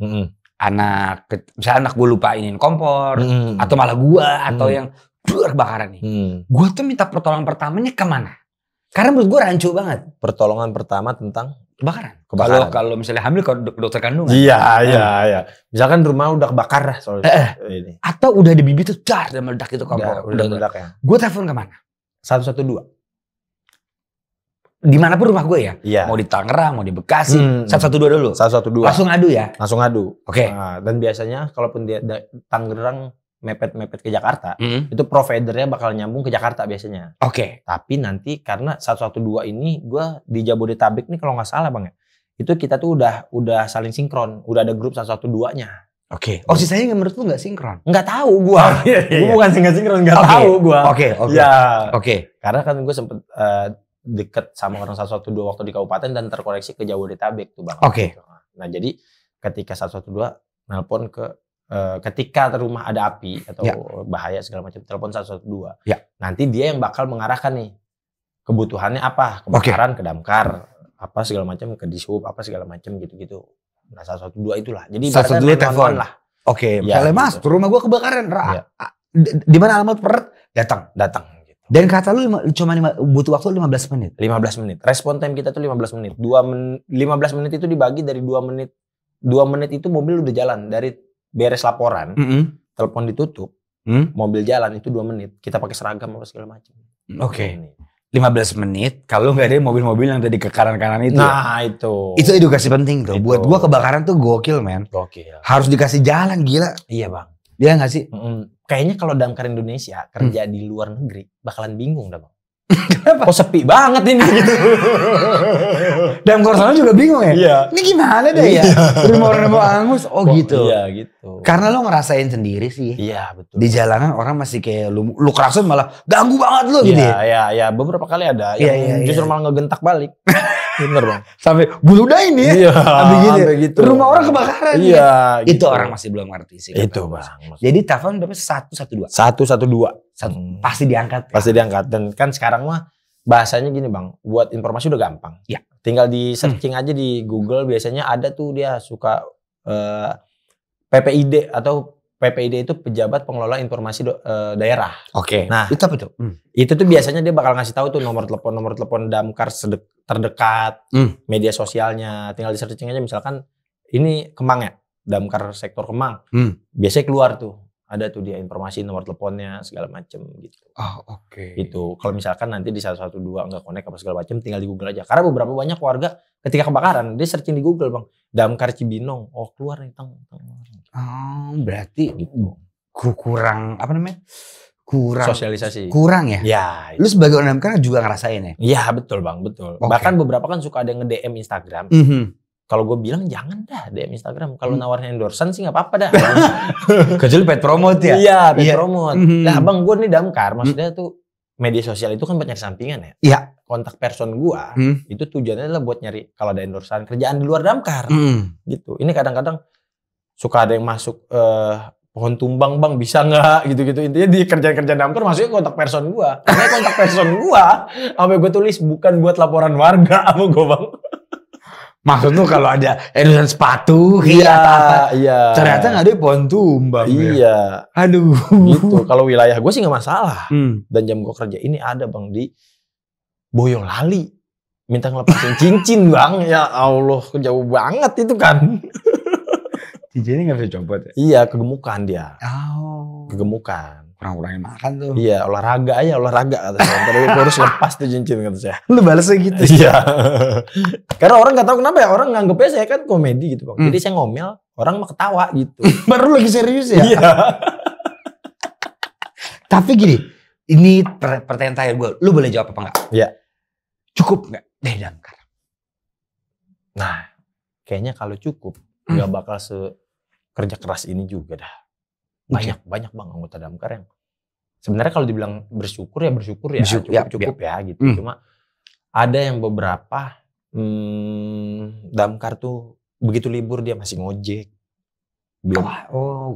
Misalnya anak gue lupa iniin kompor atau malah gue atau yang kebakaran nih. Gue tuh minta pertolongan pertamanya kemana? Karena menurut gue rancu banget. Pertolongan pertama tentang kebakaran. Kalau misalnya hamil ke dokter kandungan. Iya. Misalkan rumah udah kebakar lah soalnya. Atau udah ada bibit tuh dar dan meledak itu kompor. Udah meledak ya. Gue telepon kemana? 112. Dimanapun rumah gue ya. Iya. Mau di Tangerang, mau di Bekasi. 112 dulu. 112. Langsung adu ya. Langsung adu. Oke. Nah, dan biasanya kalaupun dia Tangerang mepet ke Jakarta, itu providernya bakal nyambung ke Jakarta biasanya. Oke. Tapi nanti karena 112 ini gue di Jabodetabek nih kalau nggak salah bang ya, itu kita tuh udah saling sinkron, udah ada grup 112-nya. Oke. Oh sisanya menurut lu nggak sinkron? Nggak tahu gue. Gue bukan nggak sinkron, nggak tahu gue. Oke. Karena kan gue sempet deket sama orang 112 waktu di kabupaten dan terkoneksi ke Jabodetabek tuh bang. Oke. Nah jadi ketika 112 nelpon ke ketika rumah ada api atau bahaya segala macam, telepon 112. Ya. Nanti dia yang bakal mengarahkan nih kebutuhannya apa, kebakaran, ke damkar, apa segala macam, ke dishub, apa segala macam gitu-gitu. Nah 112 itulah. Jadi 112 telepon lah. Oke. Misalnya mas, rumah gua kebakaran. Di mana alamat datang. Gitu. Dan kata lu cuma butuh waktu 15 menit. 15 menit. Respon time kita tuh 15 menit. 15 menit itu dibagi dari 2 menit. 2 menit itu mobil udah jalan dari beres laporan, telepon ditutup, mobil jalan itu 2 menit. Kita pakai seragam apa segala macam. Oke. 15 menit kalau nggak ada mobil-mobil yang tadi ke kanan-kanan itu. Nah, itu. Itu edukasi penting tuh. Buat gua kebakaran tuh gokil, men. Gokil. Harus dikasih jalan, gila. Iya, Bang. Iya nggak sih? Kayaknya kalau damkar Indonesia kerja di luar negeri bakalan bingung dah, Bang. Kenapa? Kok sepi banget ini gitu. Damkar sana juga bingung ya? Iya. Ini gimana deh ya? Rumah orang mau angus. Oh gitu. Iya gitu. Karena lo ngerasain sendiri sih. Iya betul. Di jalanan orang masih kayak lu kerasan malah ganggu banget lo gitu ya. Iya. Beberapa kali ada yang justru malah ngegentak balik. Bener bang. Sampai buludain ya. Iya. Sampai gitu. Rumah orang kebakaran. Iya. Gitu. Itu orang masih belum ngerti sih. Itu bang. Jadi telepon berapa? 112. 112. Pasti diangkat. Pasti diangkat. Dan kan sekarang mah bahasanya gini bang, buat informasi udah gampang. Ya. Tinggal di searching aja di Google, biasanya ada tuh dia suka PPID atau PPID itu pejabat pengelola informasi daerah. Oke. Nah, itu apa tuh? Itu tuh biasanya dia bakal ngasih tahu tuh nomor telepon damkar terdekat, media sosialnya. Tinggal di searching aja misalkan ini Kemang ya, damkar sektor Kemang. Biasanya keluar tuh. Ada tuh dia informasi nomor teleponnya segala macem gitu. Oh oke. Gitu. Kalau misalkan nanti di 112 nggak connect apa segala macem, tinggal di Google aja. Karena beberapa banyak warga ketika kebakaran dia searching di Google bang, damkar Cibinong, oh keluar nih tang. Oh berarti gitu. Kurang apa namanya? Kurang sosialisasi. Kurang ya? Ya. Lu sebagai orang damkar juga ngerasain ya? Iya betul bang, betul. Okay. Bahkan beberapa kan suka ada yang nge-DM Instagram. Kalau gue bilang jangan dah DM Instagram. Kalau nawarnya endorsan sih nggak apa-apa dah. Kecuali paid promote ya? Iya, paid promote. Nah bang, gue nih damkar. Maksudnya tuh media sosial itu kan buat nyari sampingan ya. Iya. Kontak person gue itu tujuannya adalah buat nyari kalau ada endorsan kerjaan di luar damkar. Gitu. Ini kadang-kadang suka ada yang masuk pohon tumbang bang bisa nggak gitu-gitu. Intinya di kerjaan damkar maksudnya kontak person gue. Karena kontak person gue sampai gue tulis bukan buat laporan warga sama gue bang. Maksud tuh kalau ada endorsan sepatu, apa? Iya. Ternyata nggak ada pohon tumbang. Iya. Aduh. Gitu. Kalau wilayah gue sih nggak masalah. Dan jam gue kerja ini ada bang di Boyolali. Minta ngelepasin cincin bang. Ya Allah, jauh banget itu kan. Cincinnya nggak bisa copot ya? Iya, kegemukan dia. Oh. Kegemukan. Kurang-kurangin makan tuh. Iya, olahraga kata saya. Terus harus lepas tuh cincin kata saya. Lu balesnya gitu. Iya. Karena orang nggak tahu kenapa ya, orang nganggepnya saya kan komedi gitu bang. Jadi saya ngomel, orang mah ketawa gitu. Baru lagi serius ya? Iya. Tapi gini, ini pertanyaan terakhir gue. Lu boleh jawab apa enggak? Iya. Cukup enggak dari damkar? Nah, kayaknya kalau cukup nggak bakal kerja keras ini juga dah. Banyak bang anggota damkar yang Sebenarnya kalau dibilang bersyukur ya cukup ya gitu. Cuma ada yang beberapa damkar tuh begitu libur dia masih ngojek.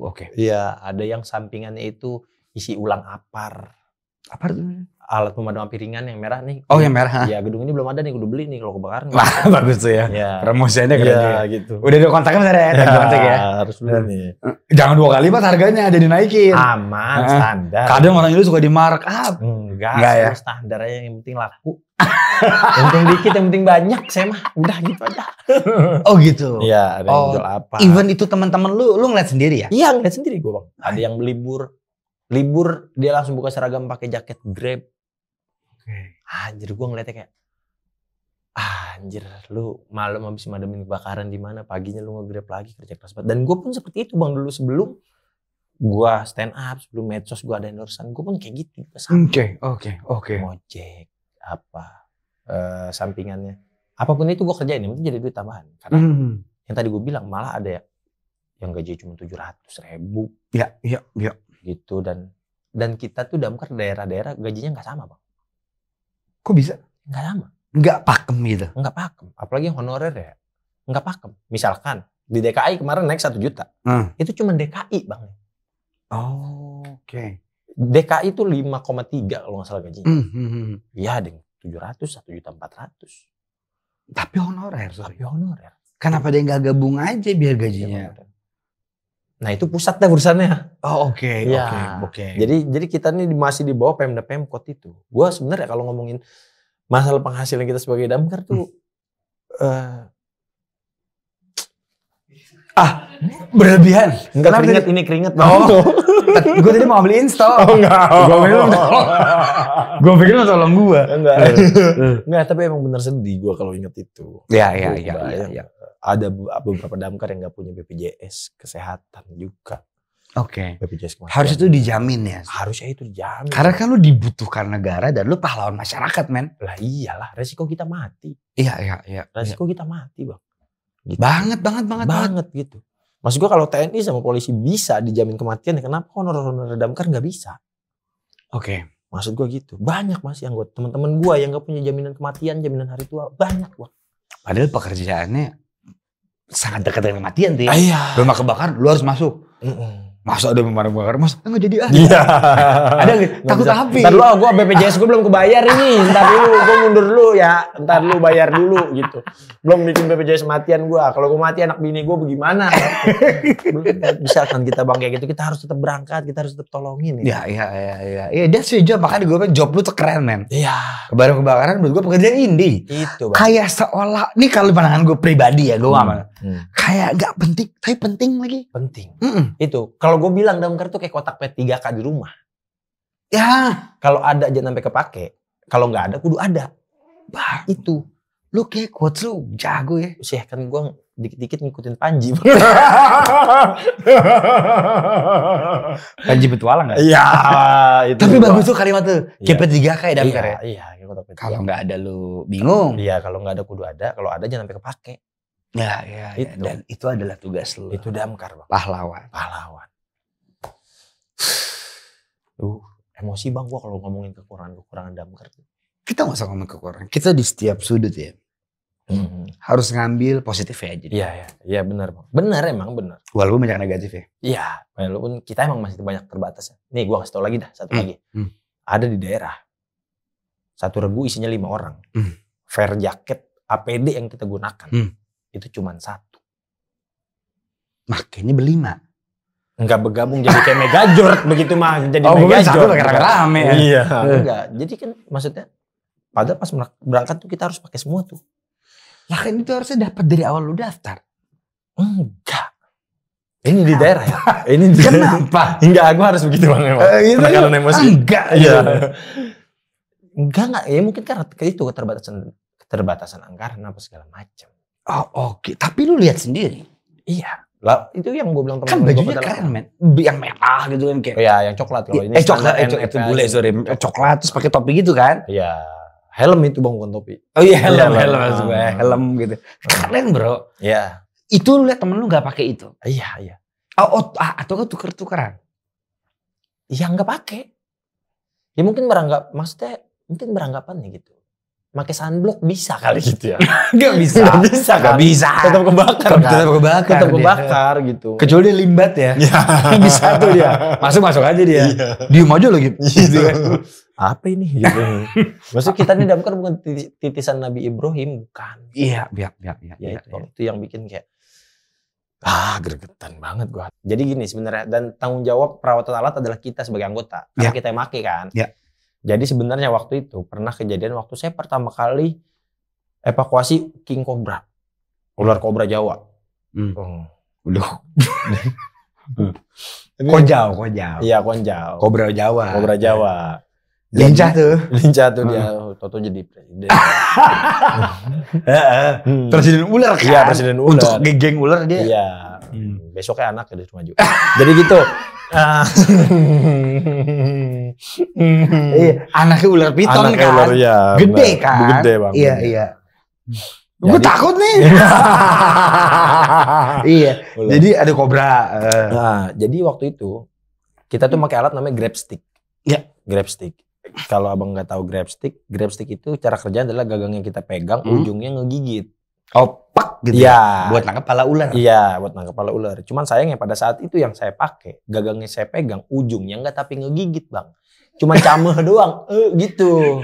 Oke. Iya, ada yang sampingannya itu isi ulang apar. Apa itu? Alat pemadam api ringan yang merah nih. Oh, yang merah. Iya, gedung ini belum ada nih, kudu beli nih kalau kebakaran. Wah, bagus tuh ya. Promosinya keren ya. Gitu. Udah ada kontaknya bentar ya, kontak ya. Harus beli nih. Jangan 2 kali Mas harganya jadi naikin. Aman, standar. Kadang orang itu suka di markup. Enggak ya. Standar aja yang penting laku. Yang penting dikit, yang penting banyak, saya mah udah gitu aja. Oh gitu. Iya, ada yang jual apa. Even itu teman-teman lu ngeliat sendiri ya? Iya, ngeliat sendiri gue bang. Ada yang libur dia langsung buka seragam pakai jaket Grab. Anjir, gue ngeliatnya kayak anjir, lu malam habis mademin kebakaran di mana, paginya lu nge-Grab lagi kerja keras banget. Dan gue pun seperti itu bang, dulu sebelum gue stand up, sebelum medsos gue ada endorsean, gue pun kayak gitu. Oke. Ngojek apa sampingannya, apapun itu gue kerjain, itu jadi duit tambahan. Karena yang tadi gue bilang malah ada ya yang gaji cuma 700.000. Iya. Gitu dan kita tuh damkar daerah-daerah gajinya nggak sama bang. Kok bisa? Nggak sama. Nggak pakem gitu? Nggak pakem. Apalagi yang honorer ya. Nggak pakem. Misalkan di DKI kemarin naik 1 juta. Itu cuma DKI bang. Oke. DKI itu 5,3 kalau nggak salah gajinya. Iya deh. 700, 1.400.000. Tapi honorer. Kenapa dia nggak gabung aja biar gajinya? Nah itu pusat deh urusannya. Oke. Jadi kita nih masih di bawah Pemda Pemkot itu. Gua sebenarnya kalau ngomongin masalah penghasilan kita sebagai damkar tuh berlebihan. Enggak keringet. Gue tadi mau ambil install. Gue pikir lo tolong gue. Enggak, tapi emang bener sedih gue kalau inget itu. Iya. Ada beberapa damkar yang nggak punya BPJS kesehatan juga. Oke. BPJS kematian. Harus itu dijamin ya. Harusnya itu dijamin. Karena kan lu dibutuhkan negara dan lu pahlawan masyarakat, men. Lah iyalah, resiko kita mati. Iya. Resiko kita mati, bang. Gitu. Banget gitu. Maksud gue kalau TNI sama polisi bisa dijamin kematian, ya kenapa honorer damkar nggak bisa? Oke. Maksud gue gitu. Banyak masih anggota teman-teman gue yang nggak punya jaminan kematian, jaminan hari tua, banyak bang. Padahal pekerjaannya sangat dekat dengan kematian tuh ya. Iya. Rumah kebakaran lu harus masuk. Masa ada pemadam kebakaran, masa enggak jadi Iya. Ada takut api. Ntar lu, gue BPJS gue belum kebayar ini. Ntar dulu, gue mundur dulu ya. Ntar lu bayar dulu gitu. Belum bikin BPJS matian gue. Kalau gue mati anak bini gue bagaimana? Bisa kan kita bang kayak gitu. Kita harus tetap berangkat, kita harus tetap tolongin. Iya. Iya, dia setuju. Makanya gue bilang job lu tuh keren, men. Iya. Kebakaran menurut gue pekerjaan indie. Itu bang. Kayak seolah, nih kalau pandangan gue pribadi ya, gue gak kayak gak penting, tapi penting lagi. Penting. Itu. Kalau gue bilang damkar tuh kayak kotak P3K di rumah. Ya. Kalau ada aja sampai kepake. Kalau nggak ada, kudu ada. Bah, itu. Lu kayak quotes lu jago ya. Sih kan gue dikit-dikit ngikutin Panji. Panji petualang gak? Iya. Tapi bagus tuh kalimat tuh. Kayak P3K ya damkar ya. Iya. Kalau nggak ada lu bingung. Iya, kalau nggak ada kudu ada. Kalau ada jangan sampai kepake. Ya. Dan itu adalah tugas lu. Itu damkar bang. Pahlawan. Emosi bang gua kalau ngomongin kekurangan damkar. Kita nggak usah ngomong kekurangan. Kita di setiap sudut ya. Harus ngambil positif ya jadi. Iya benar bang. Benar. Walaupun banyak negatif ya. Iya, walaupun kita emang masih banyak terbatas. Nih gua kasih tau lagi dah satu lagi. Ada di daerah. Satu regu isinya 5 orang. Fair jacket APD yang kita gunakan itu cuma 1. Makanya berlima. Enggak bergabung jadi kayak megajord begitu mah jadi megajord. Rame ya. Iya. Enggak. Jadi kan maksudnya padahal pas berangkat tuh kita harus pakai semua tuh. Lah kan itu harusnya dapat dari awal lu daftar. Enggak. Ini di daerah ya. Ini di Kenapa? Enggak, aku harus begitu bang emang. Penekanan emosi. Enggak. Iya. Enggak. Ya mungkin karena itu keterbatasan anggaran apa segala macam. Oh oke. Tapi lu lihat sendiri. Iya. Lah itu yang gue bilang kan bajunya keren men. Yang merah gitu kan kayak. Iya, yang coklat kalau ini. Coklat itu bule sorry. Coklat terus pakai topi gitu kan? Iya. Helm itu bang bukan topi. Oh iya helm gitu. Keren bro. Iya. Itu lu lihat temen lu nggak pakai itu? Iya. Atau tuker-tukeran? Iya nggak pakai. Ya mungkin beranggapannya gitu. Pakai sunblock bisa kali gitu ya. Gak bisa. Gak bisa. Tetap kebakar gitu. Kecuali dia limbat ya. Bisa tuh dia. Masuk aja dia. Diem aja lagi. Gitu kan. Apa ini? Gitu. Maksudnya kita nih Damkar bukan titisan Nabi Ibrahim, bukan. Iya. Itu yang bikin kayak gregetan banget gua. Jadi gini sebenarnya, dan tanggung jawab perawatan alat adalah kita sebagai anggota. Karena kita yang make kan. Iya. Jadi sebenarnya waktu itu pernah kejadian waktu saya pertama kali evakuasi King Cobra. Ular kobra Jawa. Konjau. Iya, konjau. Kobra Jawa. Lincah tuh dia. Toto jadi presiden. Presiden ular kan? Iya, presiden ular. Untuk geng ular dia. Iya. Besoknya anak ya maju. Jadi gitu. Anaknya ular piton kan. Ular, ya, gede kan. Gede bang. Iya. Gue takut nih. Iya. Jadi ada kobra. Nah, jadi waktu itu kita tuh pakai alat namanya grab stick. Ya. Grab stick. Kalau abang nggak tahu grab stick itu cara kerja adalah gagang yang kita pegang, ujungnya ngegigit. Oh, pak gitu ya. Buat nangkap pala ular. Iya, buat nangkap pala ular. Cuman sayangnya pada saat itu yang saya pakai, gagangnya saya pegang, ujungnya nggak tapi ngegigit bang. Cuman cameh doang, gitu.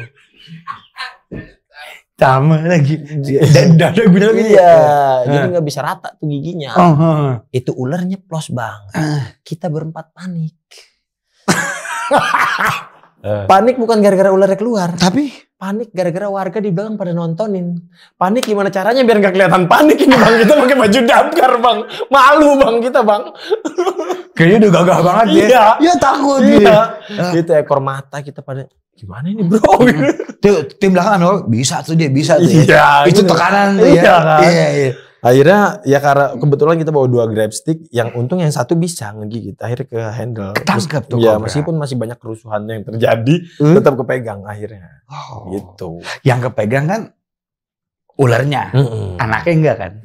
Cameh lagi. Dan dada gue lagi. Iya, jadi nggak bisa rata tuh giginya. Itu ular nyeplos bang. Kita berempat panik. Panik bukan gara-gara ularnya keluar, tapi panik gara-gara warga di belakang pada nontonin. Panik gimana caranya biar nggak kelihatan panik ini bang, kita pakai baju Damkar bang, malu bang kita bang. Kayaknya udah gagah banget ya. Iya takut. Iya. Itu ekor mata kita pada gimana ini bro? Tim belakang bisa tuh dia. Iya. Itu tekanan tuh ya. Iya. Akhirnya ya karena kebetulan kita bawa 2 grab stick, yang untung yang satu bisa ngegigit, akhirnya ke handle. Ketangkep tuh. Ya meskipun masih banyak kerusuhan yang terjadi, tetap kepegang akhirnya. Gitu. Yang kepegang kan ularnya, anaknya enggak kan?